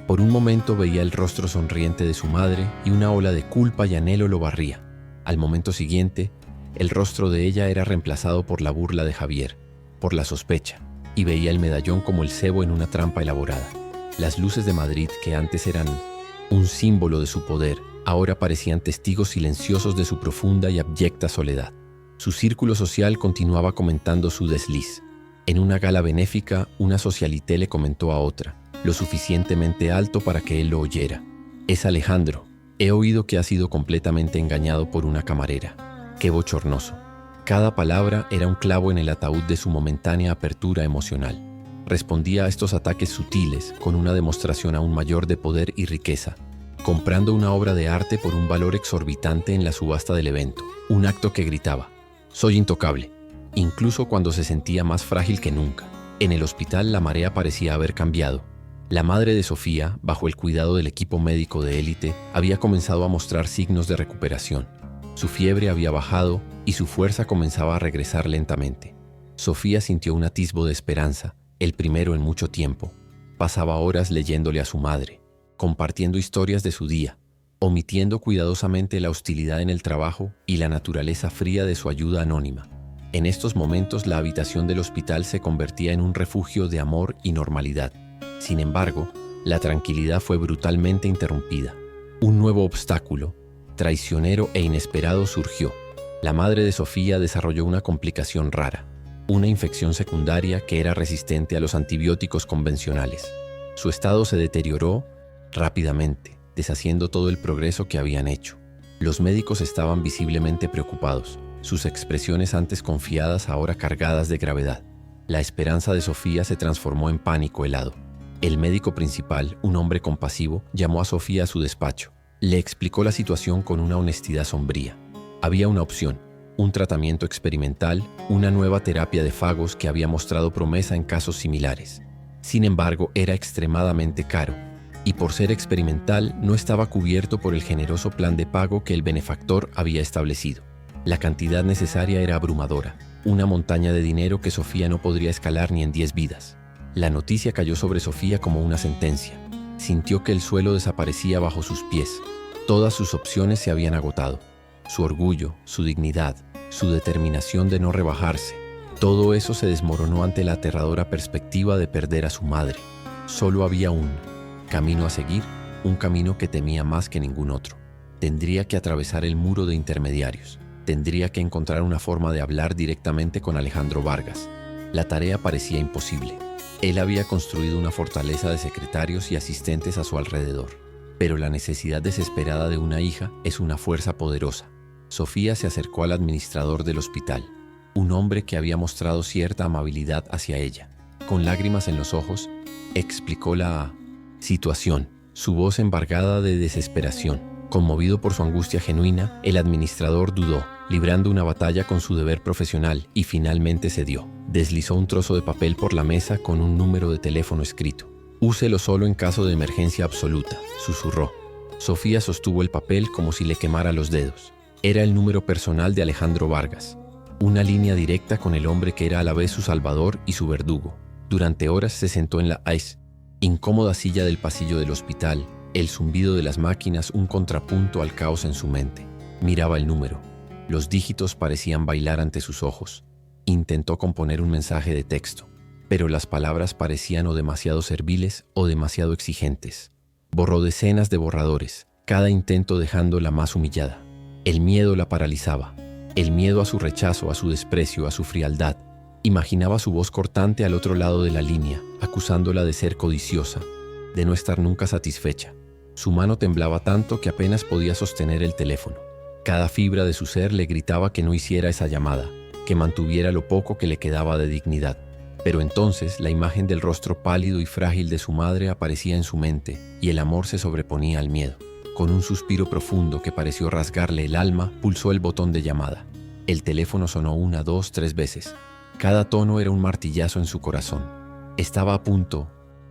Por un momento veía el rostro sonriente de su madre y una ola de culpa y anhelo lo barría. Al momento siguiente, el rostro de ella era reemplazado por la burla de Javier, por la sospecha, y veía el medallón como el cebo en una trampa elaborada. Las luces de Madrid, que antes eran un símbolo de su poder, ahora parecían testigos silenciosos de su profunda y abyecta soledad. Su círculo social continuaba comentando su desliz. En una gala benéfica, una socialité le comentó a otra, lo suficientemente alto para que él lo oyera: «Es Alejandro. He oído que ha sido completamente engañado por una camarera. Qué bochornoso». Cada palabra era un clavo en el ataúd de su momentánea apertura emocional. Respondía a estos ataques sutiles con una demostración aún mayor de poder y riqueza, comprando una obra de arte por un valor exorbitante en la subasta del evento. Un acto que gritaba: «Soy intocable. incluso cuando se sentía más frágil que nunca. En el hospital la marea parecía haber cambiado. La madre de Sofía, bajo el cuidado del equipo médico de élite, había comenzado a mostrar signos de recuperación. Su fiebre había bajado y su fuerza comenzaba a regresar lentamente. Sofía sintió un atisbo de esperanza, el primero en mucho tiempo. Pasaba horas leyéndole a su madre, compartiendo historias de su día, omitiendo cuidadosamente la hostilidad en el trabajo y la naturaleza fría de su ayuda anónima. En estos momentos la habitación del hospital se convertía en un refugio de amor y normalidad. Sin embargo, la tranquilidad fue brutalmente interrumpida. Un nuevo obstáculo, traicionero e inesperado, surgió. La madre de Sofía desarrolló una complicación rara, una infección secundaria que era resistente a los antibióticos convencionales. Su estado se deterioró rápidamente, deshaciendo todo el progreso que habían hecho. Los médicos estaban visiblemente preocupados, sus expresiones antes confiadas ahora cargadas de gravedad. La esperanza de Sofía se transformó en pánico helado. El médico principal, un hombre compasivo, llamó a Sofía a su despacho. Le explicó la situación con una honestidad sombría. Había una opción, un tratamiento experimental, una nueva terapia de fagos que había mostrado promesa en casos similares. Sin embargo, era extremadamente caro, y por ser experimental no estaba cubierto por el generoso plan de pago que el benefactor había establecido. La cantidad necesaria era abrumadora, una montaña de dinero que Sofía no podría escalar ni en 10 vidas. La noticia cayó sobre Sofía como una sentencia. Sintió que el suelo desaparecía bajo sus pies. Todas sus opciones se habían agotado. Su orgullo, su dignidad, su determinación de no rebajarse. Todo eso se desmoronó ante la aterradora perspectiva de perder a su madre. Solo había un camino a seguir, un camino que temía más que ningún otro. Tendría que atravesar el muro de intermediarios. Tendría que encontrar una forma de hablar directamente con Alejandro Vargas. La tarea parecía imposible. Él había construido una fortaleza de secretarios y asistentes a su alrededor. Pero la necesidad desesperada de una hija es una fuerza poderosa. Sofía se acercó al administrador del hospital, un hombre que había mostrado cierta amabilidad hacia ella. Con lágrimas en los ojos, explicó la situación, su voz embargada de desesperación. Conmovido por su angustia genuina, el administrador dudó, librando una batalla con su deber profesional, y finalmente cedió. Deslizó un trozo de papel por la mesa con un número de teléfono escrito. «Úselo solo en caso de emergencia absoluta», susurró. Sofía sostuvo el papel como si le quemara los dedos. Era el número personal de Alejandro Vargas. Una línea directa con el hombre que era a la vez su salvador y su verdugo. Durante horas se sentó en la incómoda silla del pasillo del hospital, el zumbido de las máquinas un contrapunto al caos en su mente. Miraba el número. Los dígitos parecían bailar ante sus ojos. Intentó componer un mensaje de texto, pero las palabras parecían o demasiado serviles o demasiado exigentes. Borró decenas de borradores, cada intento dejándola más humillada. El miedo la paralizaba. El miedo a su rechazo, a su desprecio, a su frialdad. Imaginaba su voz cortante al otro lado de la línea, acusándola de ser codiciosa, de no estar nunca satisfecha. Su mano temblaba tanto que apenas podía sostener el teléfono. Cada fibra de su ser le gritaba que no hiciera esa llamada, que mantuviera lo poco que le quedaba de dignidad. Pero entonces la imagen del rostro pálido y frágil de su madre aparecía en su mente y el amor se sobreponía al miedo. Con un suspiro profundo que pareció rasgarle el alma, pulsó el botón de llamada. El teléfono sonó 1, 2, 3 veces. Cada tono era un martillazo en su corazón. Estaba a punto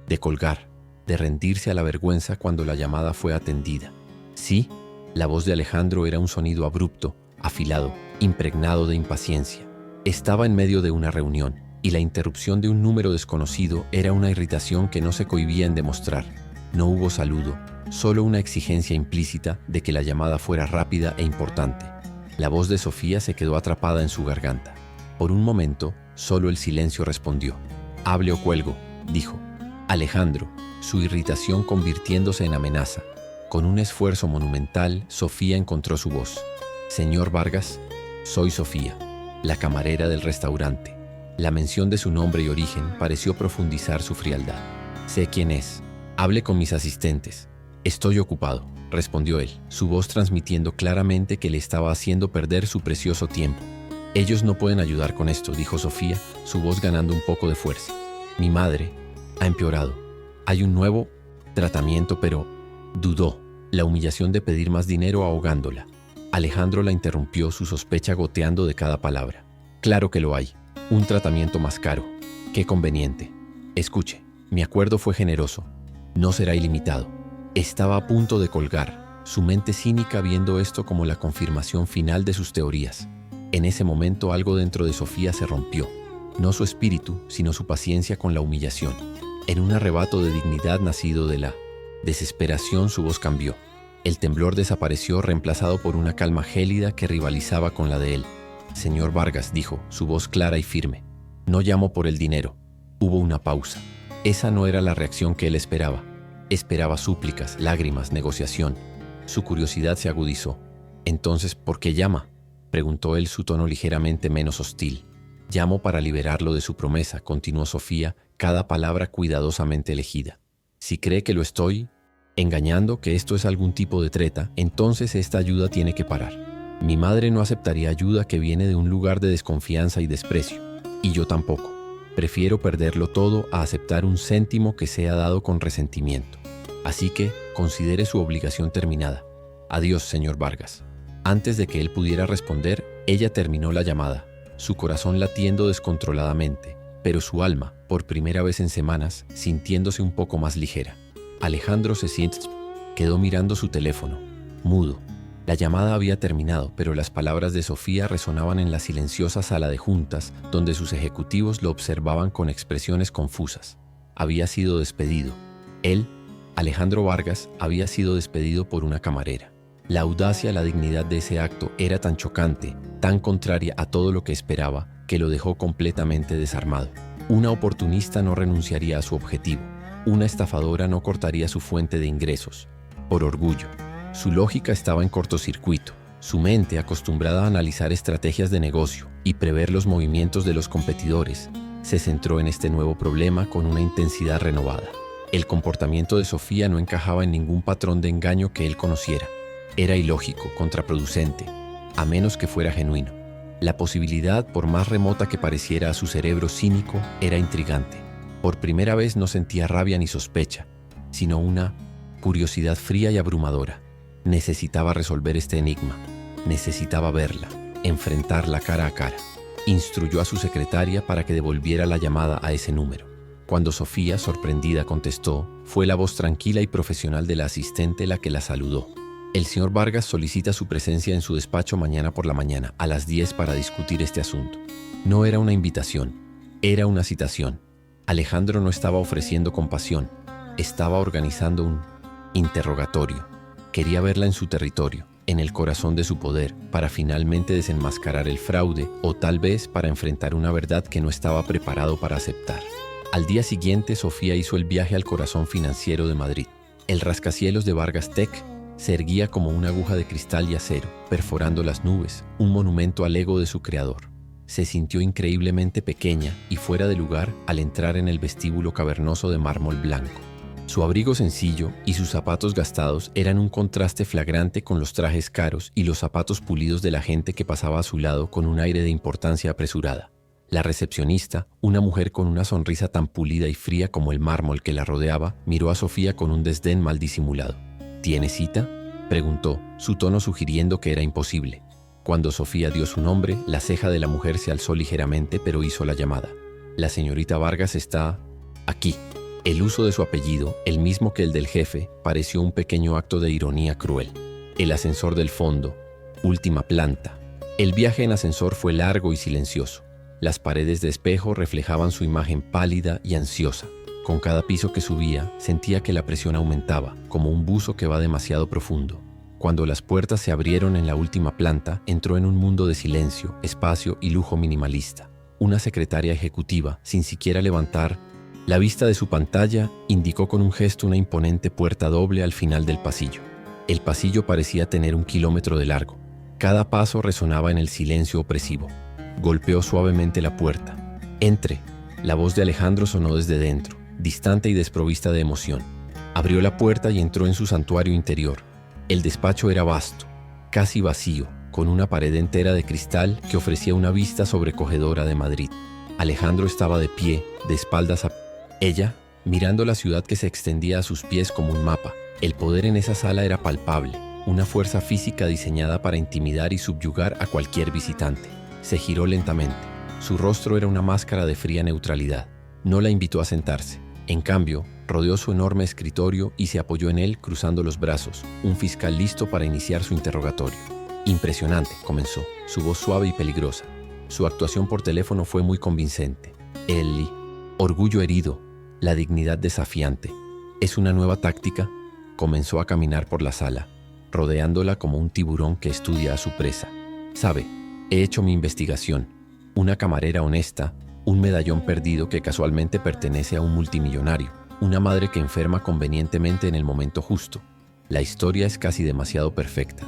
de colgar, de rendirse a la vergüenza cuando la llamada fue atendida. Sí, la voz de Alejandro era un sonido abrupto, afilado, impregnado de impaciencia. Estaba en medio de una reunión, y la interrupción de un número desconocido era una irritación que no se cohibía en demostrar. No hubo saludo, solo una exigencia implícita de que la llamada fuera rápida e importante. La voz de Sofía se quedó atrapada en su garganta. Por un momento, solo el silencio respondió. «Hable o cuelgo», dijo. Alejandro, su irritación convirtiéndose en amenaza. Con un esfuerzo monumental, Sofía encontró su voz. «Señor Vargas, soy Sofía, la camarera del restaurante». La mención de su nombre y origen pareció profundizar su frialdad. «Sé quién es. Hable con mis asistentes». «Estoy ocupado», respondió él, su voz transmitiendo claramente que le estaba haciendo perder su precioso tiempo. «Ellos no pueden ayudar con esto», dijo Sofía, su voz ganando un poco de fuerza. «Mi madre ha empeorado. Hay un nuevo tratamiento, pero…» Dudó, la humillación de pedir más dinero ahogándola. Alejandro la interrumpió, su sospecha goteando de cada palabra. Claro que lo hay. Un tratamiento más caro. Qué conveniente. Escuche, mi acuerdo fue generoso. No será ilimitado. Estaba a punto de colgar, su mente cínica viendo esto como la confirmación final de sus teorías. En ese momento algo dentro de Sofía se rompió. No su espíritu, sino su paciencia con la humillación. En un arrebato de dignidad nacido de la desesperación, su voz cambió. El temblor desapareció, reemplazado por una calma gélida que rivalizaba con la de él. «Señor Vargas», dijo, su voz clara y firme, «no llamo por el dinero». Hubo una pausa. Esa no era la reacción que él esperaba. Esperaba súplicas, lágrimas, negociación. Su curiosidad se agudizó. «Entonces, ¿por qué llama?», preguntó él, su tono ligeramente menos hostil. «Llamo para liberarlo de su promesa», continuó Sofía, cada palabra cuidadosamente elegida. «Si cree que lo estoy engañando, que esto es algún tipo de treta, entonces esta ayuda tiene que parar. Mi madre no aceptaría ayuda que viene de un lugar de desconfianza y desprecio, y yo tampoco. Prefiero perderlo todo a aceptar un céntimo que sea dado con resentimiento. Así que considere su obligación terminada. Adiós, señor Vargas». Antes de que él pudiera responder, ella terminó la llamada, su corazón latiendo descontroladamente, pero su alma, por primera vez en semanas, sintiéndose un poco más ligera. Alejandro quedó mirando su teléfono, mudo. La llamada había terminado, pero las palabras de Sofía resonaban en la silenciosa sala de juntas, donde sus ejecutivos lo observaban con expresiones confusas. Había sido despedido. Él, Alejandro Vargas, había sido despedido por una camarera. La audacia, la dignidad de ese acto era tan chocante, tan contraria a todo lo que esperaba, que lo dejó completamente desarmado. Una oportunista no renunciaría a su objetivo. Una estafadora no cortaría su fuente de ingresos. Por orgullo. Su lógica estaba en cortocircuito. Su mente, acostumbrada a analizar estrategias de negocio y prever los movimientos de los competidores, se centró en este nuevo problema con una intensidad renovada. El comportamiento de Sofía no encajaba en ningún patrón de engaño que él conociera. Era ilógico, contraproducente, a menos que fuera genuino. La posibilidad, por más remota que pareciera a su cerebro cínico, era intrigante. Por primera vez no sentía rabia ni sospecha, sino una curiosidad fría y abrumadora. Necesitaba resolver este enigma. Necesitaba verla, enfrentarla cara a cara. Instruyó a su secretaria para que devolviera la llamada a ese número. Cuando Sofía, sorprendida, contestó, fue la voz tranquila y profesional de la asistente la que la saludó. «El señor Vargas solicita su presencia en su despacho mañana por la mañana, a las 10 para discutir este asunto». No era una invitación, era una citación. Alejandro no estaba ofreciendo compasión, estaba organizando un interrogatorio. Quería verla en su territorio, en el corazón de su poder, para finalmente desenmascarar el fraude o tal vez para enfrentar una verdad que no estaba preparado para aceptar. Al día siguiente, Sofía hizo el viaje al corazón financiero de Madrid. El rascacielos de Vargas Tech se erguía como una aguja de cristal y acero, perforando las nubes, un monumento al ego de su creador. Se sintió increíblemente pequeña y fuera de lugar al entrar en el vestíbulo cavernoso de mármol blanco. Su abrigo sencillo y sus zapatos gastados eran un contraste flagrante con los trajes caros y los zapatos pulidos de la gente que pasaba a su lado con un aire de importancia apresurada. La recepcionista, una mujer con una sonrisa tan pulida y fría como el mármol que la rodeaba, miró a Sofía con un desdén mal disimulado. «¿Tiene cita?», preguntó, su tono sugiriendo que era imposible. Cuando Sofía dio su nombre, la ceja de la mujer se alzó ligeramente, pero hizo la llamada. «La señorita Vargas está aquí». El uso de su apellido, el mismo que el del jefe, pareció un pequeño acto de ironía cruel. El ascensor del fondo, última planta. El viaje en ascensor fue largo y silencioso. Las paredes de espejo reflejaban su imagen pálida y ansiosa. Con cada piso que subía, sentía que la presión aumentaba, como un buzo que va demasiado profundo. Cuando las puertas se abrieron en la última planta, entró en un mundo de silencio, espacio y lujo minimalista. Una secretaria ejecutiva, sin siquiera levantar la vista de su pantalla, indicó con un gesto una imponente puerta doble al final del pasillo. El pasillo parecía tener 1 kilómetro de largo. Cada paso resonaba en el silencio opresivo. Golpeó suavemente la puerta. «Entre». La voz de Alejandro sonó desde dentro, distante y desprovista de emoción. Abrió la puerta y entró en su santuario interior. El despacho era vasto, casi vacío, con una pared entera de cristal que ofrecía una vista sobrecogedora de Madrid. Alejandro estaba de pie, de espaldas a ella, mirando la ciudad que se extendía a sus pies como un mapa. El poder en esa sala era palpable, una fuerza física diseñada para intimidar y subyugar a cualquier visitante. Se giró lentamente. Su rostro era una máscara de fría neutralidad. No la invitó a sentarse. En cambio, rodeó su enorme escritorio y se apoyó en él cruzando los brazos, un fiscal listo para iniciar su interrogatorio. Impresionante, comenzó, su voz suave y peligrosa. Su actuación por teléfono fue muy convincente. El orgullo herido, la dignidad desafiante. ¿Es una nueva táctica? Comenzó a caminar por la sala, rodeándola como un tiburón que estudia a su presa. Sabe, he hecho mi investigación. Una camarera honesta, un medallón perdido que casualmente pertenece a un multimillonario, una madre que enferma convenientemente en el momento justo. La historia es casi demasiado perfecta.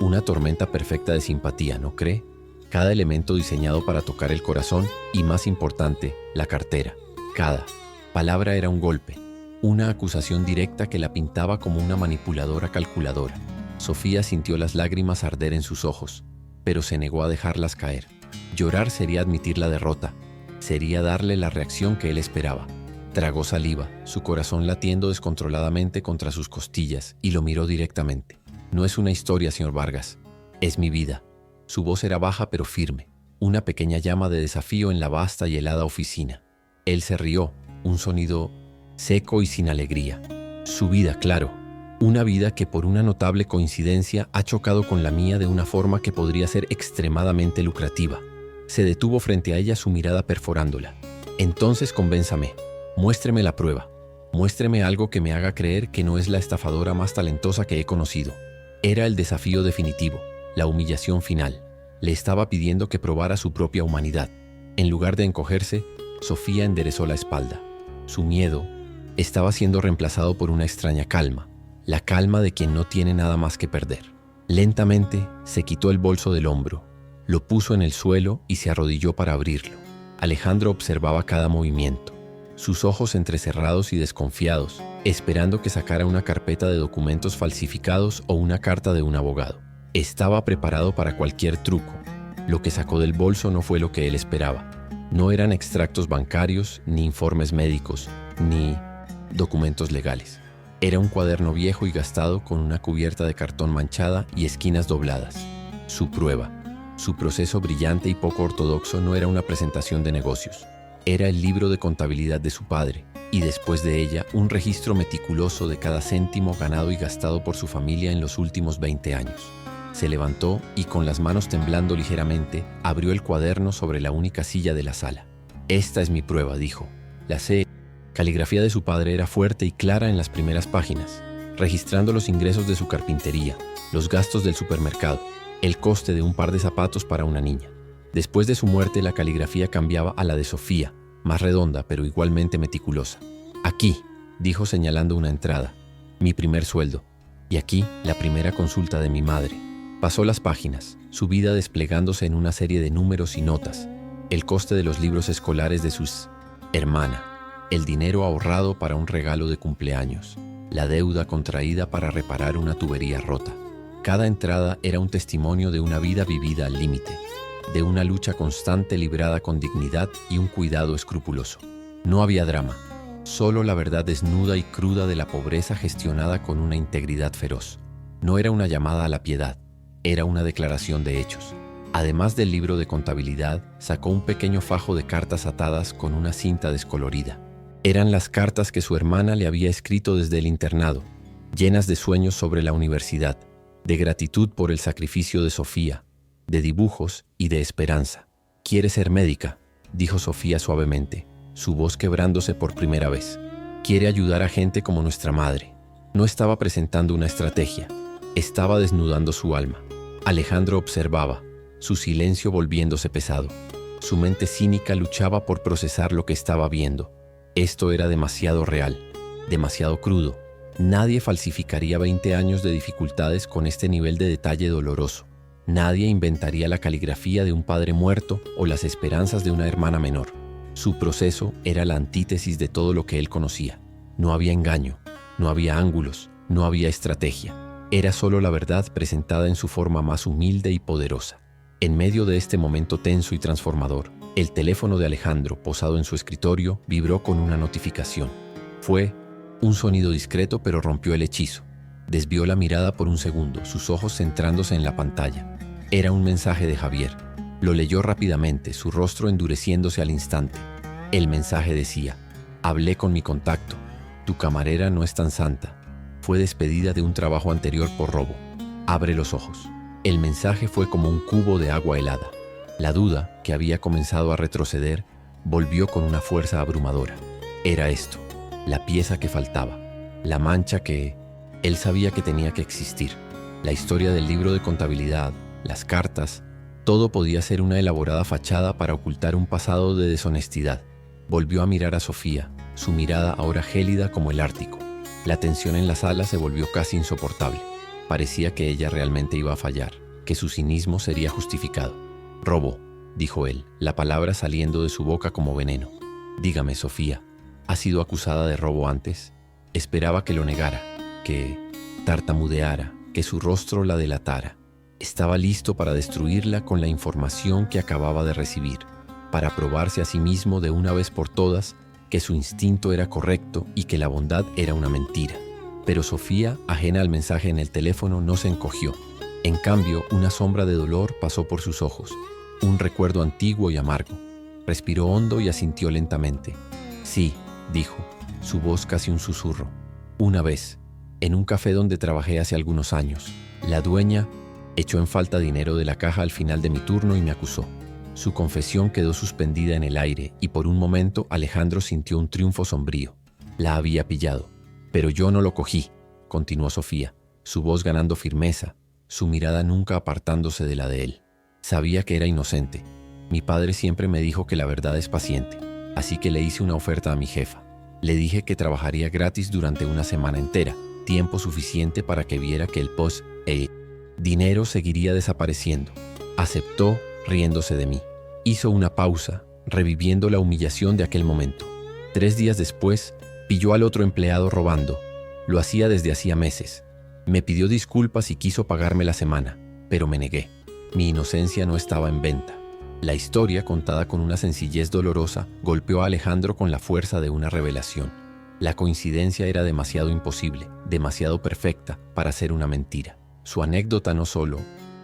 Una tormenta perfecta de simpatía, ¿no cree? Cada elemento diseñado para tocar el corazón y, más importante, la cartera. Cada palabra era un golpe, una acusación directa que la pintaba como una manipuladora calculadora. Sofía sintió las lágrimas arder en sus ojos, pero se negó a dejarlas caer. Llorar sería admitir la derrota, sería darle la reacción que él esperaba. Tragó saliva, su corazón latiendo descontroladamente contra sus costillas, y lo miró directamente. No es una historia, señor Vargas, es mi vida. Su voz era baja pero firme, una pequeña llama de desafío en la vasta y helada oficina. Él se rió, un sonido seco y sin alegría. Su vida, claro. Una vida que por una notable coincidencia ha chocado con la mía de una forma que podría ser extremadamente lucrativa. Se detuvo frente a ella, su mirada perforándola. Entonces convénzame, muéstreme la prueba. Muéstreme algo que me haga creer que no es la estafadora más talentosa que he conocido. Era el desafío definitivo, la humillación final. Le estaba pidiendo que probara su propia humanidad. En lugar de encogerse, Sofía enderezó la espalda. Su miedo estaba siendo reemplazado por una extraña calma, la calma de quien no tiene nada más que perder. Lentamente se quitó el bolso del hombro, lo puso en el suelo y se arrodilló para abrirlo. Alejandro observaba cada movimiento, sus ojos entrecerrados y desconfiados, esperando que sacara una carpeta de documentos falsificados o una carta de un abogado. Estaba preparado para cualquier truco. Lo que sacó del bolso no fue lo que él esperaba. No eran extractos bancarios, ni informes médicos, ni documentos legales. Era un cuaderno viejo y gastado con una cubierta de cartón manchada y esquinas dobladas. Su prueba, su proceso brillante y poco ortodoxo no era una presentación de negocios. Era el libro de contabilidad de su padre, y después de ella, un registro meticuloso de cada céntimo ganado y gastado por su familia en los últimos 20 años. Se levantó y, con las manos temblando ligeramente, abrió el cuaderno sobre la única silla de la sala. «Esta es mi prueba», dijo. La caligrafía de su padre era fuerte y clara en las primeras páginas, registrando los ingresos de su carpintería, los gastos del supermercado, el coste de un par de zapatos para una niña. Después de su muerte, la caligrafía cambiaba a la de Sofía, más redonda pero igualmente meticulosa. «Aquí», dijo señalando una entrada, «mi primer sueldo. Y aquí, la primera consulta de mi madre». Pasó las páginas, su vida desplegándose en una serie de números y notas, el coste de los libros escolares de sus hermana, el dinero ahorrado para un regalo de cumpleaños, la deuda contraída para reparar una tubería rota. Cada entrada era un testimonio de una vida vivida al límite, de una lucha constante librada con dignidad y un cuidado escrupuloso. No había drama, solo la verdad desnuda y cruda de la pobreza gestionada con una integridad feroz. No era una llamada a la piedad, era una declaración de hechos. Además del libro de contabilidad, sacó un pequeño fajo de cartas atadas con una cinta descolorida. Eran las cartas que su hermana le había escrito desde el internado, llenas de sueños sobre la universidad, de gratitud por el sacrificio de Sofía, de dibujos y de esperanza. «¿Quiere ser médica?», dijo Sofía suavemente, su voz quebrándose por primera vez. «Quiere ayudar a gente como nuestra madre». No estaba presentando una estrategia, estaba desnudando su alma. Alejandro observaba, su silencio volviéndose pesado. Su mente cínica luchaba por procesar lo que estaba viendo. Esto era demasiado real, demasiado crudo. Nadie falsificaría 20 años de dificultades con este nivel de detalle doloroso. Nadie inventaría la caligrafía de un padre muerto o las esperanzas de una hermana menor. Su proceso era la antítesis de todo lo que él conocía. No había engaño, no había ángulos, no había estrategia. Era solo la verdad presentada en su forma más humilde y poderosa. En medio de este momento tenso y transformador, el teléfono de Alejandro, posado en su escritorio, vibró con una notificación. Fue un sonido discreto, pero rompió el hechizo. Desvió la mirada por un segundo, sus ojos centrándose en la pantalla. Era un mensaje de Javier. Lo leyó rápidamente, su rostro endureciéndose al instante. El mensaje decía: hablé con mi contacto. Tu camarera no es tan santa. Fue despedida de un trabajo anterior por robo. Abre los ojos. El mensaje fue como un cubo de agua helada. La duda, que había comenzado a retroceder, volvió con una fuerza abrumadora. Era esto, la pieza que faltaba, la mancha que él sabía que tenía que existir. La historia del libro de contabilidad, las cartas, todo podía ser una elaborada fachada para ocultar un pasado de deshonestidad. Volvió a mirar a Sofía, su mirada ahora gélida como el Ártico. La tensión en la sala se volvió casi insoportable. Parecía que ella realmente iba a fallar, que su cinismo sería justificado. «Robo», dijo él, la palabra saliendo de su boca como veneno. «Dígame, Sofía, ¿ha sido acusada de robo antes?» Esperaba que lo negara, que tartamudeara, que su rostro la delatara. Estaba listo para destruirla con la información que acababa de recibir, para probarse a sí mismo de una vez por todas que su instinto era correcto y que la bondad era una mentira. Pero Sofía, ajena al mensaje en el teléfono, no se encogió. En cambio, una sombra de dolor pasó por sus ojos, un recuerdo antiguo y amargo. Respiró hondo y asintió lentamente. «Sí», dijo, su voz casi un susurro. «Una vez, en un café donde trabajé hace algunos años, la dueña echó en falta dinero de la caja al final de mi turno y me acusó». Su confesión quedó suspendida en el aire y por un momento Alejandro sintió un triunfo sombrío. La había pillado. «Pero yo no lo cogí», continuó Sofía, su voz ganando firmeza, su mirada nunca apartándose de la de él. «Sabía que era inocente. Mi padre siempre me dijo que la verdad es paciente, así que le hice una oferta a mi jefa. Le dije que trabajaría gratis durante una semana entera, tiempo suficiente para que viera que el dinero seguiría desapareciendo. Aceptó, riéndose de mí. Hizo una pausa, reviviendo la humillación de aquel momento. 3 días después, pilló al otro empleado robando. Lo hacía desde hacía meses. Me pidió disculpas y quiso pagarme la semana, pero me negué. Mi inocencia no estaba en venta». La historia, contada con una sencillez dolorosa, golpeó a Alejandro con la fuerza de una revelación. La coincidencia era demasiado imposible, demasiado perfecta para ser una mentira. Su anécdota no solo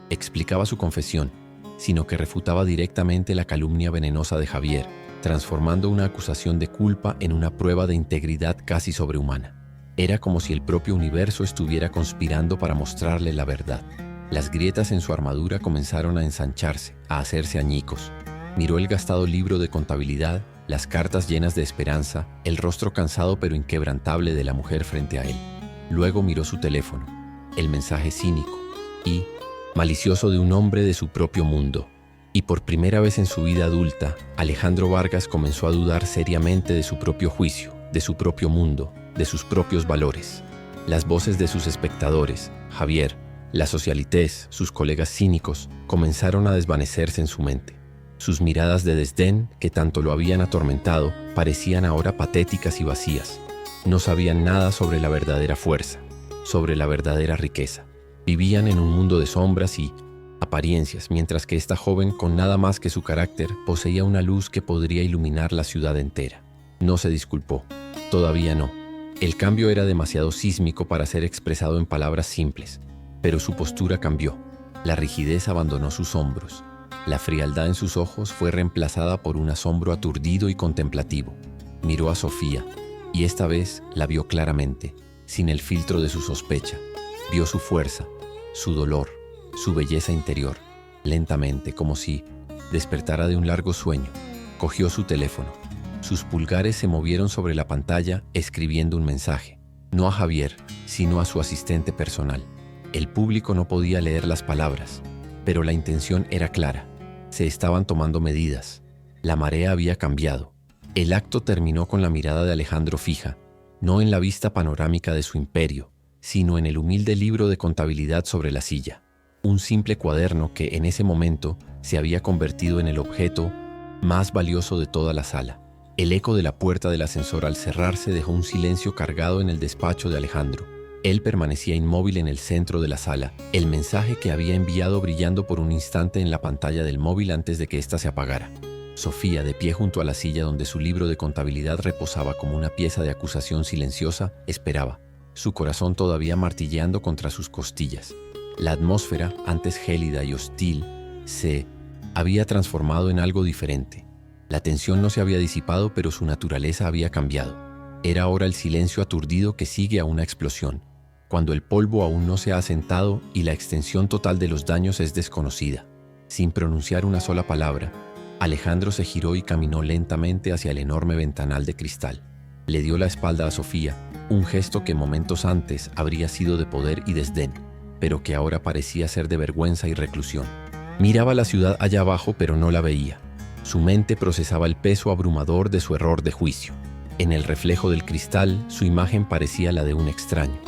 explicaba su confesión, sino que refutaba directamente la calumnia venenosa de Javier, transformando una acusación de culpa en una prueba de integridad casi sobrehumana. Era como si el propio universo estuviera conspirando para mostrarle la verdad. Las grietas en su armadura comenzaron a ensancharse, a hacerse añicos. Miró el gastado libro de contabilidad, las cartas llenas de esperanza, el rostro cansado pero inquebrantable de la mujer frente a él. Luego miró su teléfono, el mensaje cínico y malicioso de un hombre de su propio mundo. Y por primera vez en su vida adulta, Alejandro Vargas comenzó a dudar seriamente de su propio juicio, de su propio mundo, de sus propios valores. Las voces de sus espectadores, Javier, la socialites, sus colegas cínicos, comenzaron a desvanecerse en su mente. Sus miradas de desdén, que tanto lo habían atormentado, parecían ahora patéticas y vacías. No sabían nada sobre la verdadera fuerza, sobre la verdadera riqueza. Vivían en un mundo de sombras y apariencias, mientras que esta joven, con nada más que su carácter, poseía una luz que podría iluminar la ciudad entera. No se disculpó. Todavía no. El cambio era demasiado sísmico para ser expresado en palabras simples. Pero su postura cambió. La rigidez abandonó sus hombros. La frialdad en sus ojos fue reemplazada por un asombro aturdido y contemplativo. Miró a Sofía, y esta vez la vio claramente, sin el filtro de su sospecha. Vio su fuerza, su dolor, su belleza interior. Lentamente, como si despertara de un largo sueño, cogió su teléfono. Sus pulgares se movieron sobre la pantalla escribiendo un mensaje. No a Javier, sino a su asistente personal. El público no podía leer las palabras, pero la intención era clara. Se estaban tomando medidas. La marea había cambiado. El acto terminó con la mirada de Alejandro fija, no en la vista panorámica de su imperio, sino en el humilde libro de contabilidad sobre la silla. Un simple cuaderno que en ese momento se había convertido en el objeto más valioso de toda la sala. El eco de la puerta del ascensor al cerrarse dejó un silencio cargado en el despacho de Alejandro. Él permanecía inmóvil en el centro de la sala, el mensaje que había enviado brillando por un instante en la pantalla del móvil antes de que ésta se apagara. Sofía, de pie junto a la silla donde su libro de contabilidad reposaba como una pieza de acusación silenciosa, esperaba, su corazón todavía martilleando contra sus costillas. La atmósfera, antes gélida y hostil, se había transformado en algo diferente. La tensión no se había disipado, pero su naturaleza había cambiado. Era ahora el silencio aturdido que sigue a una explosión, cuando el polvo aún no se ha asentado y la extensión total de los daños es desconocida. Sin pronunciar una sola palabra, Alejandro se giró y caminó lentamente hacia el enorme ventanal de cristal. Le dio la espalda a Sofía, un gesto que momentos antes habría sido de poder y desdén, pero que ahora parecía ser de vergüenza y reclusión. Miraba la ciudad allá abajo, pero no la veía. Su mente procesaba el peso abrumador de su error de juicio. En el reflejo del cristal, su imagen parecía la de un extraño,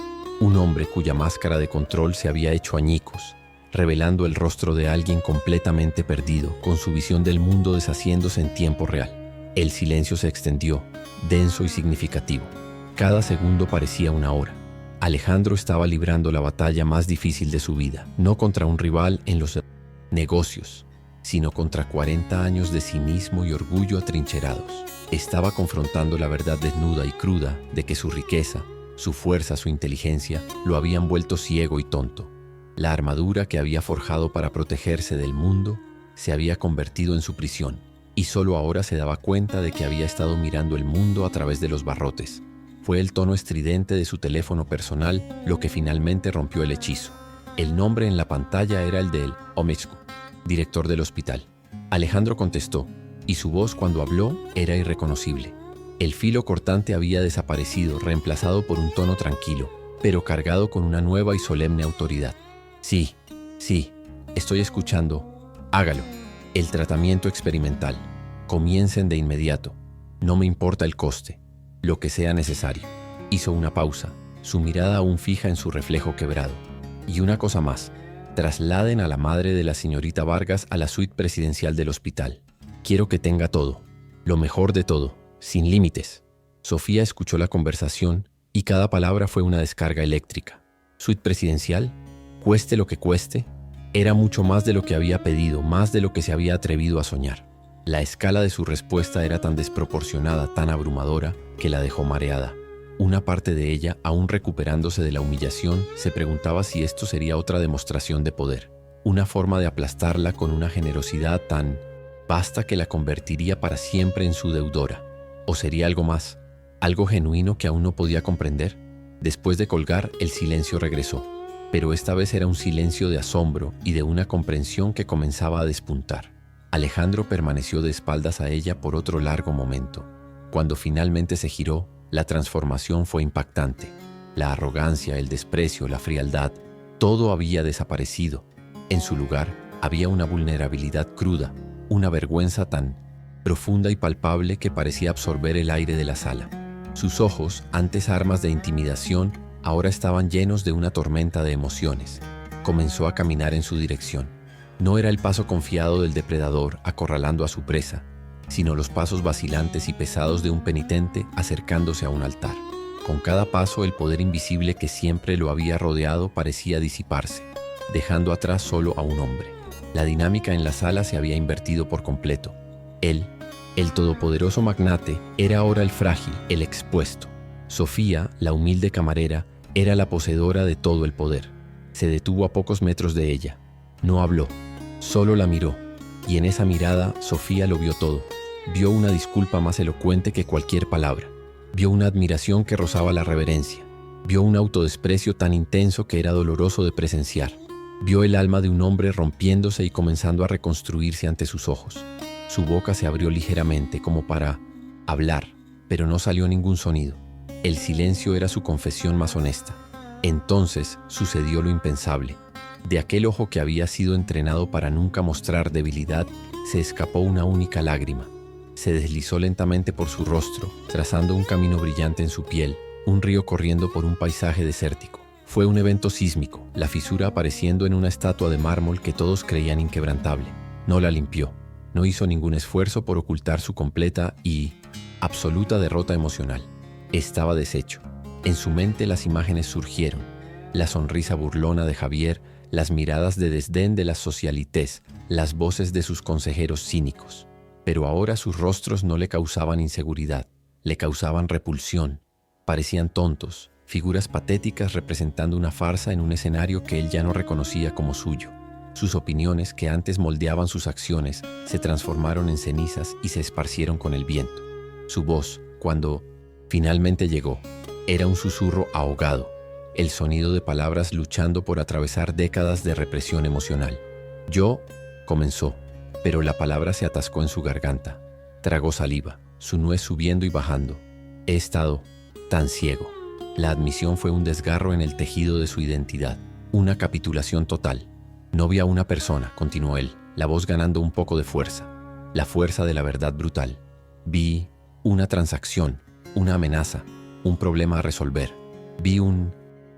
un hombre cuya máscara de control se había hecho añicos, revelando el rostro de alguien completamente perdido, con su visión del mundo deshaciéndose en tiempo real. El silencio se extendió, denso y significativo. Cada segundo parecía una hora. Alejandro estaba librando la batalla más difícil de su vida, no contra un rival en los negocios, sino contra 40 años de cinismo y orgullo atrincherados. Estaba confrontando la verdad desnuda y cruda de que su riqueza, su fuerza, su inteligencia, lo habían vuelto ciego y tonto. La armadura que había forjado para protegerse del mundo se había convertido en su prisión, y solo ahora se daba cuenta de que había estado mirando el mundo a través de los barrotes. Fue el tono estridente de su teléfono personal lo que finalmente rompió el hechizo. El nombre en la pantalla era el de Omechku, director del hospital. Alejandro contestó, y su voz cuando habló era irreconocible. El filo cortante había desaparecido, reemplazado por un tono tranquilo, pero cargado con una nueva y solemne autoridad. Sí, estoy escuchando. Hágalo. El tratamiento experimental. Comiencen de inmediato. No me importa el coste. Lo que sea necesario. Hizo una pausa, su mirada aún fija en su reflejo quebrado. Y una cosa más. Trasladen a la madre de la señorita Vargas a la suite presidencial del hospital. Quiero que tenga todo. Lo mejor de todo. Sin límites. Sofía escuchó la conversación y cada palabra fue una descarga eléctrica. ¿Suite presidencial? Cueste lo que cueste, era mucho más de lo que había pedido, más de lo que se había atrevido a soñar. La escala de su respuesta era tan desproporcionada, tan abrumadora, que la dejó mareada. Una parte de ella, aún recuperándose de la humillación, se preguntaba si esto sería otra demostración de poder, una forma de aplastarla con una generosidad tan vasta que la convertiría para siempre en su deudora. ¿O sería algo más, algo genuino que aún no podía comprender? Después de colgar, el silencio regresó. Pero esta vez era un silencio de asombro y de una comprensión que comenzaba a despuntar. Alejandro permaneció de espaldas a ella por otro largo momento. Cuando finalmente se giró, la transformación fue impactante. La arrogancia, el desprecio, la frialdad, todo había desaparecido. En su lugar, había una vulnerabilidad cruda, una vergüenza tan profunda y palpable que parecía absorber el aire de la sala. Sus ojos, antes armas de intimidación, ahora estaban llenos de una tormenta de emociones. Comenzó a caminar en su dirección. No era el paso confiado del depredador acorralando a su presa, sino los pasos vacilantes y pesados de un penitente acercándose a un altar. Con cada paso, el poder invisible que siempre lo había rodeado parecía disiparse, dejando atrás solo a un hombre. La dinámica en la sala se había invertido por completo. Él, el todopoderoso magnate, era ahora el frágil, el expuesto. Sofía, la humilde camarera, era la poseedora de todo el poder. Se detuvo a pocos metros de ella. No habló, solo la miró. Y en esa mirada, Sofía lo vio todo. Vio una disculpa más elocuente que cualquier palabra. Vio una admiración que rozaba la reverencia. Vio un autodesprecio tan intenso que era doloroso de presenciar. Vio el alma de un hombre rompiéndose y comenzando a reconstruirse ante sus ojos. Su boca se abrió ligeramente como para hablar, pero no salió ningún sonido. El silencio era su confesión más honesta. Entonces sucedió lo impensable. De aquel ojo que había sido entrenado para nunca mostrar debilidad, se escapó una única lágrima. Se deslizó lentamente por su rostro, trazando un camino brillante en su piel, un río corriendo por un paisaje desértico. Fue un evento sísmico, la fisura apareciendo en una estatua de mármol que todos creían inquebrantable. No la limpió. No hizo ningún esfuerzo por ocultar su completa y absoluta derrota emocional. Estaba deshecho. En su mente las imágenes surgieron. La sonrisa burlona de Javier, las miradas de desdén de las socialités, las voces de sus consejeros cínicos. Pero ahora sus rostros no le causaban inseguridad, le causaban repulsión. Parecían tontos, figuras patéticas representando una farsa en un escenario que él ya no reconocía como suyo. Sus opiniones, que antes moldeaban sus acciones, se transformaron en cenizas y se esparcieron con el viento. Su voz, cuando finalmente llegó, era un susurro ahogado, el sonido de palabras luchando por atravesar décadas de represión emocional. Yo, comenzó, pero la palabra se atascó en su garganta. Tragó saliva, su nuez subiendo y bajando. He estado tan ciego. La admisión fue un desgarro en el tejido de su identidad, una capitulación total. No vi a una persona, continuó él, la voz ganando un poco de fuerza, la fuerza de la verdad brutal. Vi una transacción, una amenaza, un problema a resolver. Vi un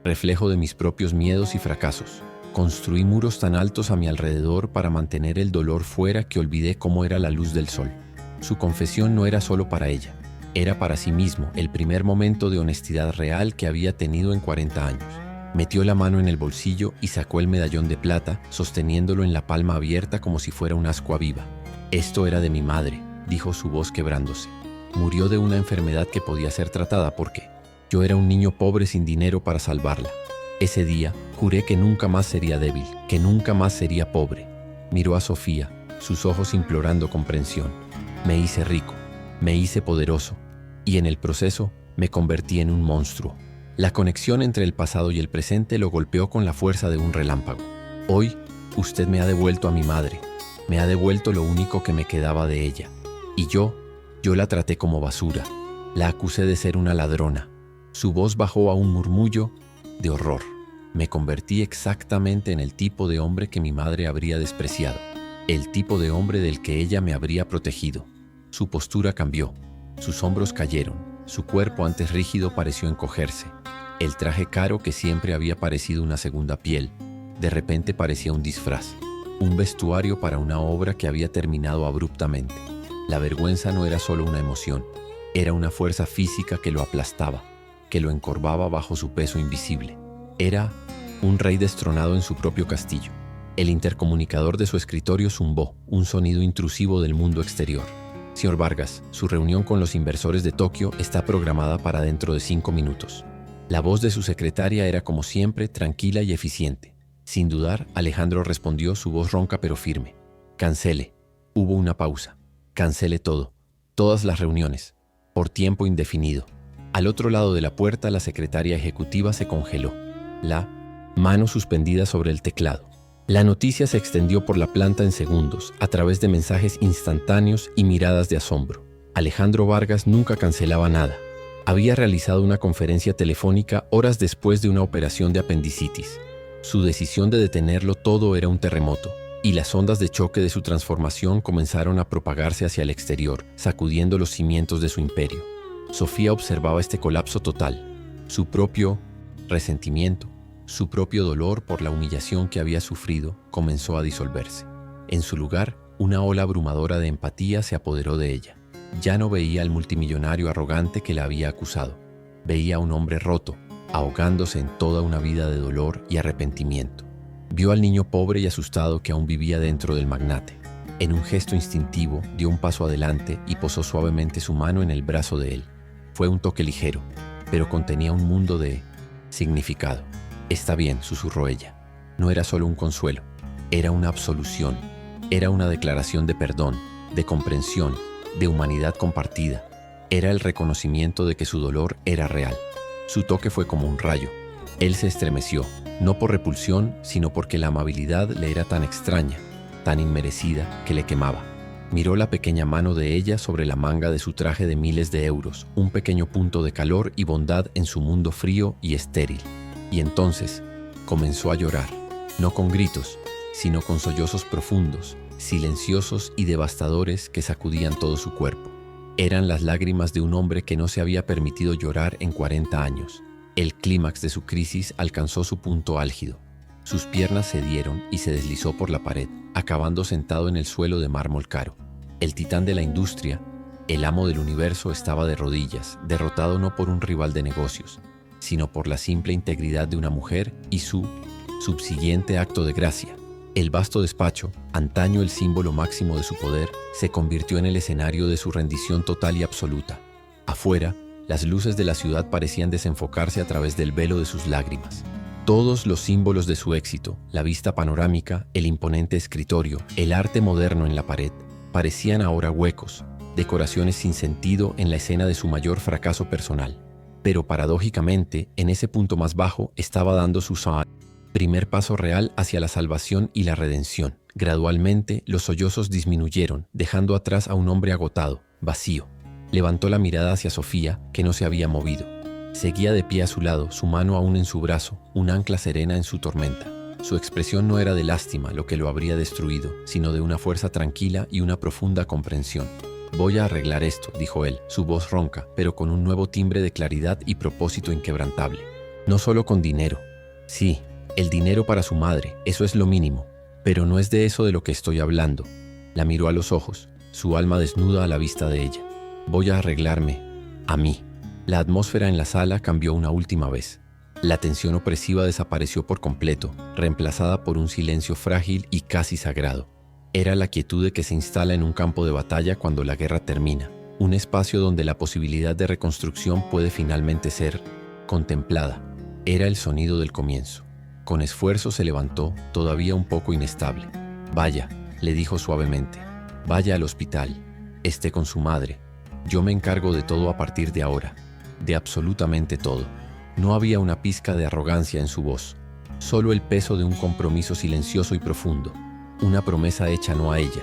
reflejo de mis propios miedos y fracasos. Construí muros tan altos a mi alrededor para mantener el dolor fuera que olvidé cómo era la luz del sol. Su confesión no era solo para ella, era para sí mismo el primer momento de honestidad real que había tenido en 40 años. Metió la mano en el bolsillo y sacó el medallón de plata, sosteniéndolo en la palma abierta como si fuera una ascua viva. Esto era de mi madre, dijo su voz quebrándose. Murió de una enfermedad que podía ser tratada porque yo era un niño pobre sin dinero para salvarla. Ese día, juré que nunca más sería débil, que nunca más sería pobre. Miró a Sofía, sus ojos implorando comprensión. Me hice rico, me hice poderoso, y en el proceso me convertí en un monstruo. La conexión entre el pasado y el presente lo golpeó con la fuerza de un relámpago. Hoy, usted me ha devuelto a mi madre, me ha devuelto lo único que me quedaba de ella. Y yo la traté como basura, la acusé de ser una ladrona. Su voz bajó a un murmullo de horror. Me convertí exactamente en el tipo de hombre que mi madre habría despreciado, el tipo de hombre del que ella me habría protegido. Su postura cambió, sus hombros cayeron, su cuerpo antes rígido pareció encogerse. El traje caro que siempre había parecido una segunda piel, de repente parecía un disfraz, un vestuario para una obra que había terminado abruptamente. La vergüenza no era solo una emoción, era una fuerza física que lo aplastaba, que lo encorvaba bajo su peso invisible. Era un rey destronado en su propio castillo. El intercomunicador de su escritorio zumbó, un sonido intrusivo del mundo exterior. Señor Vargas, su reunión con los inversores de Tokio está programada para dentro de 5 minutos. La voz de su secretaria era como siempre tranquila y eficiente. Sin dudar, Alejandro respondió, su voz ronca pero firme. Cancele. Hubo una pausa. Cancele todo. Todas las reuniones. Por tiempo indefinido. Al otro lado de la puerta, la secretaria ejecutiva se congeló, la mano suspendida sobre el teclado. La noticia se extendió por la planta en segundos, a través de mensajes instantáneos y miradas de asombro. Alejandro Vargas nunca cancelaba nada. Había realizado una conferencia telefónica horas después de una operación de apendicitis. Su decisión de detenerlo todo era un terremoto, y las ondas de choque de su transformación comenzaron a propagarse hacia el exterior, sacudiendo los cimientos de su imperio. Sofía observaba este colapso total, su propio resentimiento, su propio dolor por la humillación que había sufrido comenzó a disolverse. En su lugar, una ola abrumadora de empatía se apoderó de ella. Ya no veía al multimillonario arrogante que la había acusado. Veía a un hombre roto, ahogándose en toda una vida de dolor y arrepentimiento. Vio al niño pobre y asustado que aún vivía dentro del magnate. En un gesto instintivo, dio un paso adelante y posó suavemente su mano en el brazo de él. Fue un toque ligero, pero contenía un mundo de significado. Está bien, susurró ella. No era solo un consuelo, era una absolución, era una declaración de perdón, de comprensión, de humanidad compartida. Era el reconocimiento de que su dolor era real. Su toque fue como un rayo. Él se estremeció, no por repulsión, sino porque la amabilidad le era tan extraña, tan inmerecida, que le quemaba. Miró la pequeña mano de ella sobre la manga de su traje de miles de euros, un pequeño punto de calor y bondad en su mundo frío y estéril. Y entonces comenzó a llorar, no con gritos, sino con sollozos profundos, silenciosos y devastadores que sacudían todo su cuerpo. Eran las lágrimas de un hombre que no se había permitido llorar en 40 años. El clímax de su crisis alcanzó su punto álgido. Sus piernas cedieron y se deslizó por la pared, acabando sentado en el suelo de mármol caro. El titán de la industria, el amo del universo, estaba de rodillas, derrotado no por un rival de negocios, sino por la simple integridad de una mujer y su subsiguiente acto de gracia. El vasto despacho, antaño el símbolo máximo de su poder, se convirtió en el escenario de su rendición total y absoluta. Afuera, las luces de la ciudad parecían desenfocarse a través del velo de sus lágrimas. Todos los símbolos de su éxito, la vista panorámica, el imponente escritorio, el arte moderno en la pared, parecían ahora huecos, decoraciones sin sentido en la escena de su mayor fracaso personal. Pero paradójicamente, en ese punto más bajo estaba dando su primer paso real hacia la salvación y la redención. Gradualmente, los sollozos disminuyeron, dejando atrás a un hombre agotado, vacío. Levantó la mirada hacia Sofía, que no se había movido. Seguía de pie a su lado, su mano aún en su brazo, un ancla serena en su tormenta. Su expresión no era de lástima lo que lo habría destruido, sino de una fuerza tranquila y una profunda comprensión. «Voy a arreglar esto», dijo él, su voz ronca, pero con un nuevo timbre de claridad y propósito inquebrantable. «No solo con dinero. Sí, el dinero para su madre, eso es lo mínimo. Pero no es de eso de lo que estoy hablando». La miró a los ojos, su alma desnuda a la vista de ella. «Voy a arreglarme a mí». La atmósfera en la sala cambió una última vez. La tensión opresiva desapareció por completo, reemplazada por un silencio frágil y casi sagrado. Era la quietud que se instala en un campo de batalla cuando la guerra termina, un espacio donde la posibilidad de reconstrucción puede finalmente ser contemplada. Era el sonido del comienzo. Con esfuerzo se levantó, todavía un poco inestable. «Vaya», le dijo suavemente, «vaya al hospital, esté con su madre. Yo me encargo de todo a partir de ahora, de absolutamente todo». No había una pizca de arrogancia en su voz, solo el peso de un compromiso silencioso y profundo, una promesa hecha no a ella,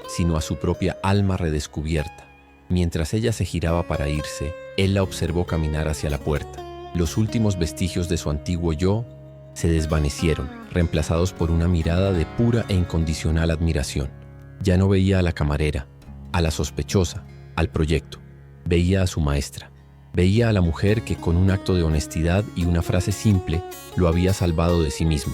sino a su propia alma redescubierta. Mientras ella se giraba para irse, él la observó caminar hacia la puerta. Los últimos vestigios de su antiguo yo se desvanecieron, reemplazados por una mirada de pura e incondicional admiración. Ya no veía a la camarera, a la sospechosa, al proyecto. Veía a su maestra. Veía a la mujer que con un acto de honestidad y una frase simple lo había salvado de sí mismo.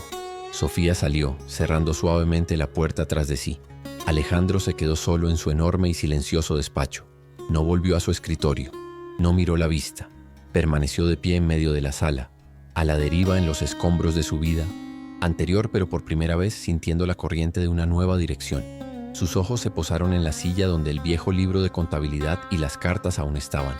Sofía salió, cerrando suavemente la puerta tras de sí. Alejandro se quedó solo en su enorme y silencioso despacho. No volvió a su escritorio. No miró la vista. Permaneció de pie en medio de la sala, a la deriva en los escombros de su vida, anterior pero por primera vez sintiendo la corriente de una nueva dirección. Sus ojos se posaron en la silla donde el viejo libro de contabilidad y las cartas aún estaban.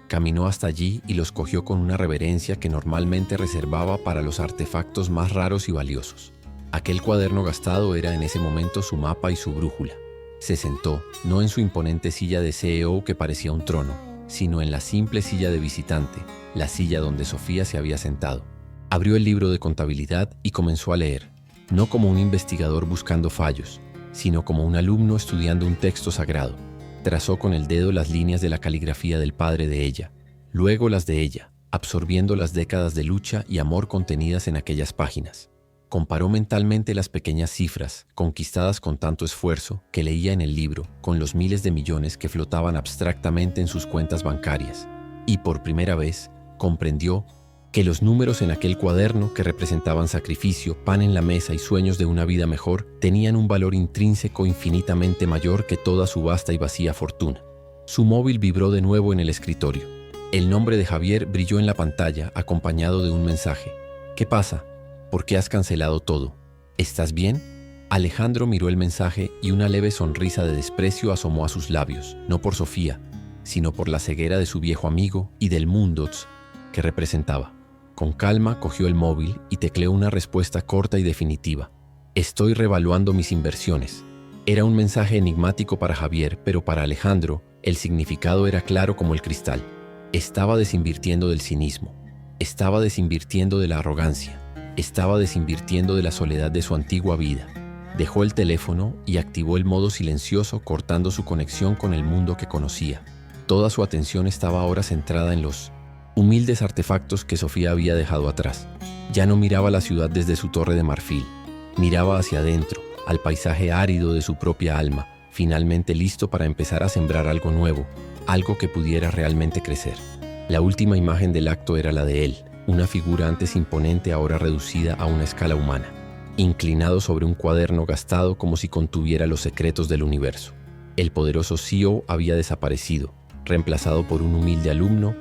Caminó hasta allí y los cogió con una reverencia que normalmente reservaba para los artefactos más raros y valiosos. Aquel cuaderno gastado era en ese momento su mapa y su brújula. Se sentó, no en su imponente silla de CEO que parecía un trono, sino en la simple silla de visitante, la silla donde Sofía se había sentado. Abrió el libro de contabilidad y comenzó a leer, no como un investigador buscando fallos, sino como un alumno estudiando un texto sagrado. Trazó con el dedo las líneas de la caligrafía del padre de ella, luego las de ella, absorbiendo las décadas de lucha y amor contenidas en aquellas páginas. Comparó mentalmente las pequeñas cifras, conquistadas con tanto esfuerzo, que leía en el libro, con los miles de millones que flotaban abstractamente en sus cuentas bancarias. Y por primera vez, comprendió que los números en aquel cuaderno que representaban sacrificio, pan en la mesa y sueños de una vida mejor, tenían un valor intrínseco infinitamente mayor que toda su vasta y vacía fortuna. Su móvil vibró de nuevo en el escritorio. El nombre de Javier brilló en la pantalla, acompañado de un mensaje. «¿Qué pasa? ¿Por qué has cancelado todo? ¿Estás bien?» Alejandro miró el mensaje y una leve sonrisa de desprecio asomó a sus labios, no por Sofía, sino por la ceguera de su viejo amigo y del mundo que representaba. Con calma cogió el móvil y tecleó una respuesta corta y definitiva. «Estoy revaluando mis inversiones». Era un mensaje enigmático para Javier, pero para Alejandro el significado era claro como el cristal. Estaba desinvirtiendo del cinismo. Estaba desinvirtiendo de la arrogancia. Estaba desinvirtiendo de la soledad de su antigua vida. Dejó el teléfono y activó el modo silencioso, cortando su conexión con el mundo que conocía. Toda su atención estaba ahora centrada en los humildes artefactos que Sofía había dejado atrás. Ya no miraba la ciudad desde su torre de marfil. Miraba hacia adentro, al paisaje árido de su propia alma, finalmente listo para empezar a sembrar algo nuevo, algo que pudiera realmente crecer. La última imagen del acto era la de él, una figura antes imponente ahora reducida a una escala humana, inclinado sobre un cuaderno gastado como si contuviera los secretos del universo. El poderoso CEO había desaparecido, reemplazado por un humilde alumno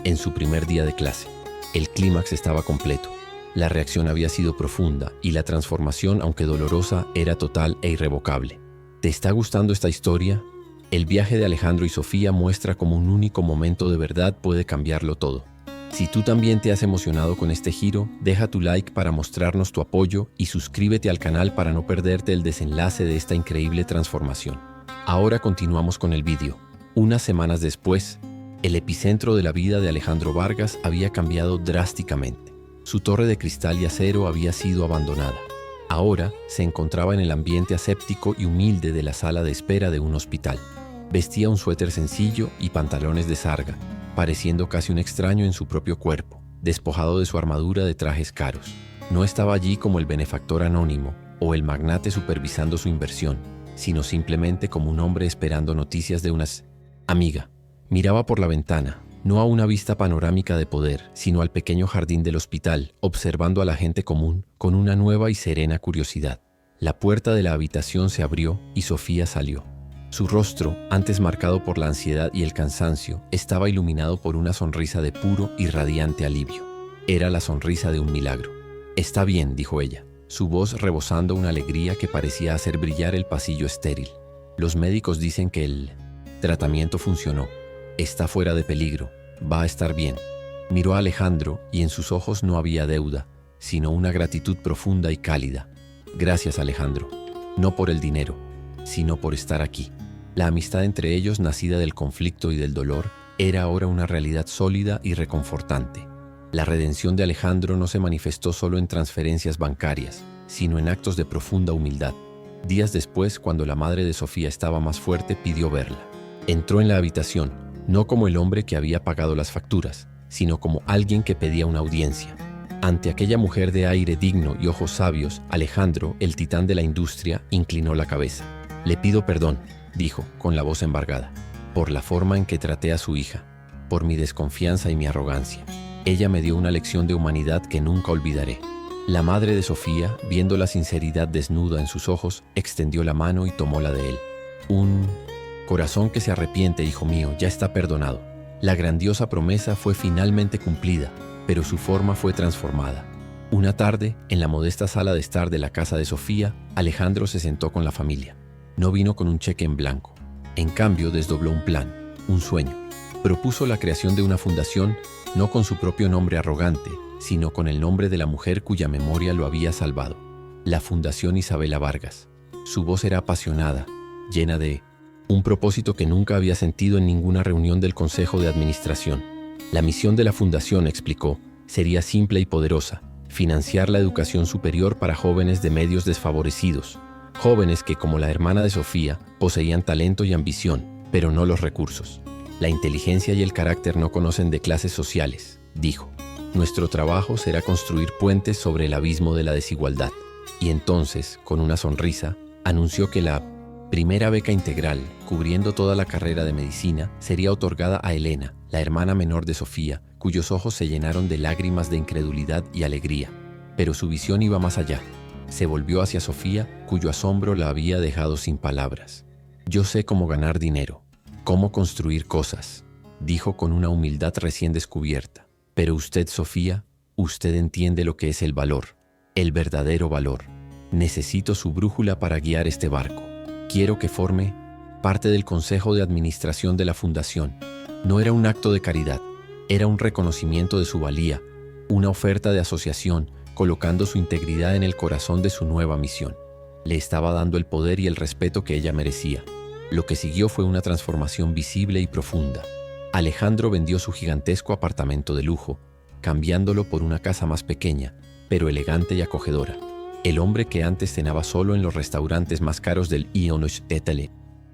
en su primer día de clase. El clímax estaba completo. La reacción había sido profunda y la transformación, aunque dolorosa, era total e irrevocable. ¿Te está gustando esta historia? El viaje de Alejandro y Sofía muestra cómo un único momento de verdad puede cambiarlo todo. Si tú también te has emocionado con este giro, deja tu like para mostrarnos tu apoyo y suscríbete al canal para no perderte el desenlace de esta increíble transformación. Ahora continuamos con el vídeo. Unas semanas después, el epicentro de la vida de Alejandro Vargas había cambiado drásticamente. Su torre de cristal y acero había sido abandonada. Ahora se encontraba en el ambiente aséptico y humilde de la sala de espera de un hospital. Vestía un suéter sencillo y pantalones de sarga, pareciendo casi un extraño en su propio cuerpo, despojado de su armadura de trajes caros. No estaba allí como el benefactor anónimo o el magnate supervisando su inversión, sino simplemente como un hombre esperando noticias de una amiga. Miraba por la ventana, no a una vista panorámica de poder, sino al pequeño jardín del hospital, observando a la gente común con una nueva y serena curiosidad. La puerta de la habitación se abrió y Sofía salió. Su rostro, antes marcado por la ansiedad y el cansancio, estaba iluminado por una sonrisa de puro y radiante alivio. Era la sonrisa de un milagro. «Está bien», dijo ella, su voz rebosando una alegría que parecía hacer brillar el pasillo estéril. «Los médicos dicen que el tratamiento funcionó. Está fuera de peligro. Va a estar bien». Miró a Alejandro y en sus ojos no había deuda, sino una gratitud profunda y cálida. «Gracias, Alejandro. No por el dinero, sino por estar aquí». La amistad entre ellos, nacida del conflicto y del dolor, era ahora una realidad sólida y reconfortante. La redención de Alejandro no se manifestó solo en transferencias bancarias, sino en actos de profunda humildad. Días después, cuando la madre de Sofía estaba más fuerte, pidió verla. Entró en la habitación, no como el hombre que había pagado las facturas, sino como alguien que pedía una audiencia. Ante aquella mujer de aire digno y ojos sabios, Alejandro, el titán de la industria, inclinó la cabeza. «Le pido perdón», dijo, con la voz embargada, «por la forma en que traté a su hija, por mi desconfianza y mi arrogancia. Ella me dio una lección de humanidad que nunca olvidaré». La madre de Sofía, viendo la sinceridad desnuda en sus ojos, extendió la mano y tomó la de él. «Un corazón que se arrepiente, hijo mío, ya está perdonado». La grandiosa promesa fue finalmente cumplida, pero su forma fue transformada. Una tarde, en la modesta sala de estar de la casa de Sofía, Alejandro se sentó con la familia. No vino con un cheque en blanco. En cambio, desdobló un plan, un sueño. Propuso la creación de una fundación, no con su propio nombre arrogante, sino con el nombre de la mujer cuya memoria lo había salvado. La Fundación Isabela Vargas. Su voz era apasionada, llena de un propósito que nunca había sentido en ninguna reunión del Consejo de Administración. La misión de la fundación, explicó, sería simple y poderosa: financiar la educación superior para jóvenes de medios desfavorecidos. Jóvenes que, como la hermana de Sofía, poseían talento y ambición, pero no los recursos. «La inteligencia y el carácter no conocen de clases sociales», dijo. «Nuestro trabajo será construir puentes sobre el abismo de la desigualdad». Y entonces, con una sonrisa, anunció que la primera beca integral, cubriendo toda la carrera de medicina, sería otorgada a Elena, la hermana menor de Sofía, cuyos ojos se llenaron de lágrimas de incredulidad y alegría. Pero su visión iba más allá. Se volvió hacia Sofía, cuyo asombro la había dejado sin palabras. «Yo sé cómo ganar dinero, cómo construir cosas», dijo con una humildad recién descubierta. «Pero usted, Sofía, usted entiende lo que es el valor, el verdadero valor. Necesito su brújula para guiar este barco. Quiero que forme parte del consejo de administración de la fundación». No era un acto de caridad, era un reconocimiento de su valía, una oferta de asociación, colocando su integridad en el corazón de su nueva misión. Le estaba dando el poder y el respeto que ella merecía. Lo que siguió fue una transformación visible y profunda. Alejandro vendió su gigantesco apartamento de lujo, cambiándolo por una casa más pequeña, pero elegante y acogedora. El hombre que antes cenaba solo en los restaurantes más caros del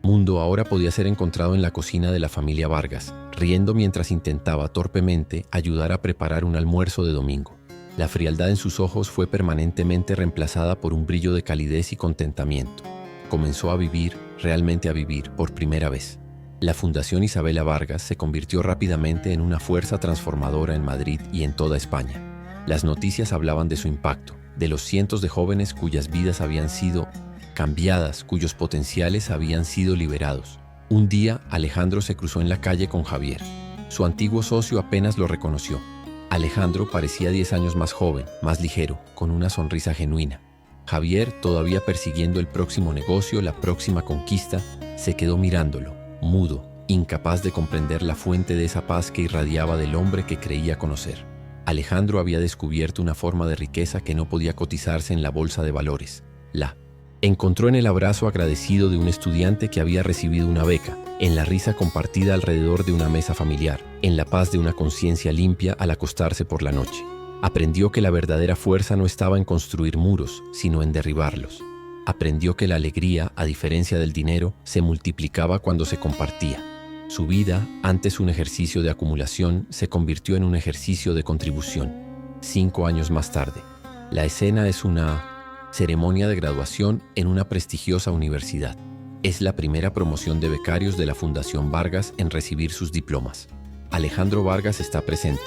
mundo ahora podía ser encontrado en la cocina de la familia Vargas, riendo mientras intentaba torpemente ayudar a preparar un almuerzo de domingo. La frialdad en sus ojos fue permanentemente reemplazada por un brillo de calidez y contentamiento. Comenzó a vivir, realmente a vivir, por primera vez. La Fundación Isabela Vargas se convirtió rápidamente en una fuerza transformadora en Madrid y en toda España. Las noticias hablaban de su impacto, de los cientos de jóvenes cuyas vidas habían sido cambiadas, cuyos potenciales habían sido liberados. Un día, Alejandro se cruzó en la calle con Javier. Su antiguo socio apenas lo reconoció. Alejandro parecía 10 años más joven, más ligero, con una sonrisa genuina. Javier, todavía persiguiendo el próximo negocio, la próxima conquista, se quedó mirándolo, mudo, incapaz de comprender la fuente de esa paz que irradiaba del hombre que creía conocer. Alejandro había descubierto una forma de riqueza que no podía cotizarse en la bolsa de valores. La encontró en el abrazo agradecido de un estudiante que había recibido una beca, en la risa compartida alrededor de una mesa familiar, en la paz de una conciencia limpia al acostarse por la noche. Aprendió que la verdadera fuerza no estaba en construir muros, sino en derribarlos. Aprendió que la alegría, a diferencia del dinero, se multiplicaba cuando se compartía. Su vida, antes un ejercicio de acumulación, se convirtió en un ejercicio de contribución. 5 años más tarde, la escena es una ceremonia de graduación en una prestigiosa universidad. Es la primera promoción de becarios de la Fundación Vargas en recibir sus diplomas. Alejandro Vargas está presente,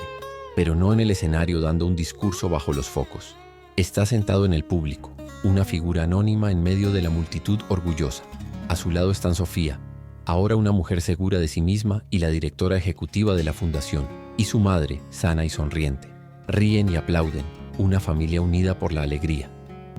pero no en el escenario dando un discurso bajo los focos. Está sentado en el público, una figura anónima en medio de la multitud orgullosa. A su lado están Sofía, ahora una mujer segura de sí misma y la directora ejecutiva de la fundación, y su madre, sana y sonriente. Ríen y aplauden, una familia unida por la alegría.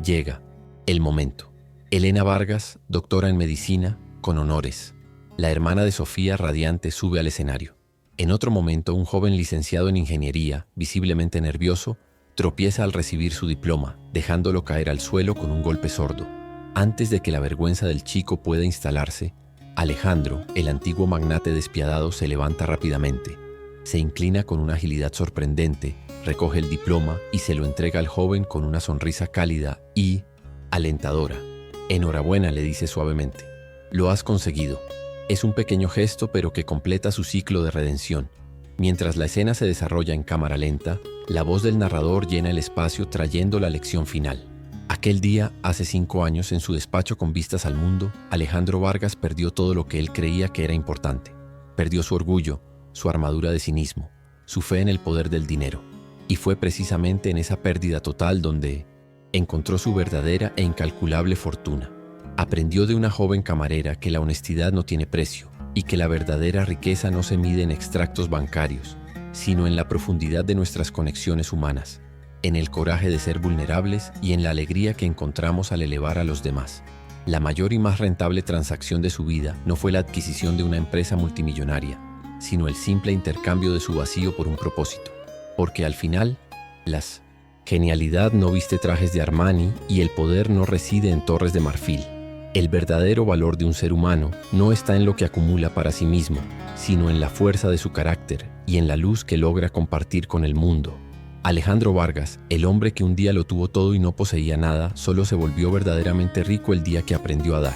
Llega el momento. Elena Vargas, doctora en medicina, con honores. La hermana de Sofía, radiante, sube al escenario. En otro momento, un joven licenciado en ingeniería, visiblemente nervioso, tropieza al recibir su diploma, dejándolo caer al suelo con un golpe sordo. Antes de que la vergüenza del chico pueda instalarse, Alejandro, el antiguo magnate despiadado, se levanta rápidamente. Se inclina con una agilidad sorprendente, recoge el diploma y se lo entrega al joven con una sonrisa cálida y alentadora. Enhorabuena, le dice suavemente. Lo has conseguido. Es un pequeño gesto, pero que completa su ciclo de redención. Mientras la escena se desarrolla en cámara lenta, la voz del narrador llena el espacio trayendo la lección final. Aquel día, hace 5 años, en su despacho con vistas al mundo, Alejandro Vargas perdió todo lo que él creía que era importante. Perdió su orgullo, su armadura de cinismo, su fe en el poder del dinero. Y fue precisamente en esa pérdida total donde encontró su verdadera e incalculable fortuna. Aprendió de una joven camarera que la honestidad no tiene precio y que la verdadera riqueza no se mide en extractos bancarios, sino en la profundidad de nuestras conexiones humanas, en el coraje de ser vulnerables y en la alegría que encontramos al elevar a los demás. La mayor y más rentable transacción de su vida no fue la adquisición de una empresa multimillonaria, sino el simple intercambio de su vacío por un propósito. Porque al final, la genialidad no viste trajes de Armani y el poder no reside en torres de marfil. El verdadero valor de un ser humano no está en lo que acumula para sí mismo, sino en la fuerza de su carácter y en la luz que logra compartir con el mundo. Alejandro Vargas, el hombre que un día lo tuvo todo y no poseía nada, solo se volvió verdaderamente rico el día que aprendió a dar.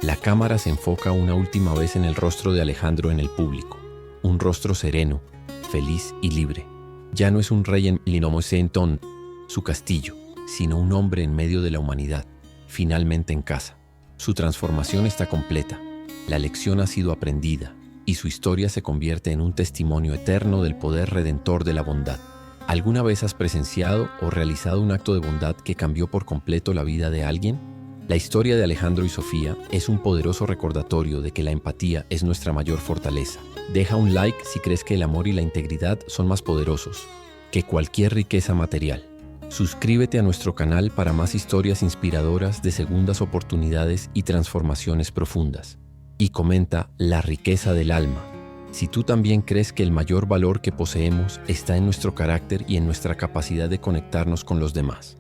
La cámara se enfoca una última vez en el rostro de Alejandro en el público. Un rostro sereno, feliz y libre. Ya no es un rey en Linomosenton, su castillo, sino un hombre en medio de la humanidad, finalmente en casa. Su transformación está completa, la lección ha sido aprendida y su historia se convierte en un testimonio eterno del poder redentor de la bondad. ¿Alguna vez has presenciado o realizado un acto de bondad que cambió por completo la vida de alguien? La historia de Alejandro y Sofía es un poderoso recordatorio de que la empatía es nuestra mayor fortaleza. Deja un like si crees que el amor y la integridad son más poderosos que cualquier riqueza material. Suscríbete a nuestro canal para más historias inspiradoras de segundas oportunidades y transformaciones profundas. Y comenta la riqueza del alma. Si tú también crees que el mayor valor que poseemos está en nuestro carácter y en nuestra capacidad de conectarnos con los demás.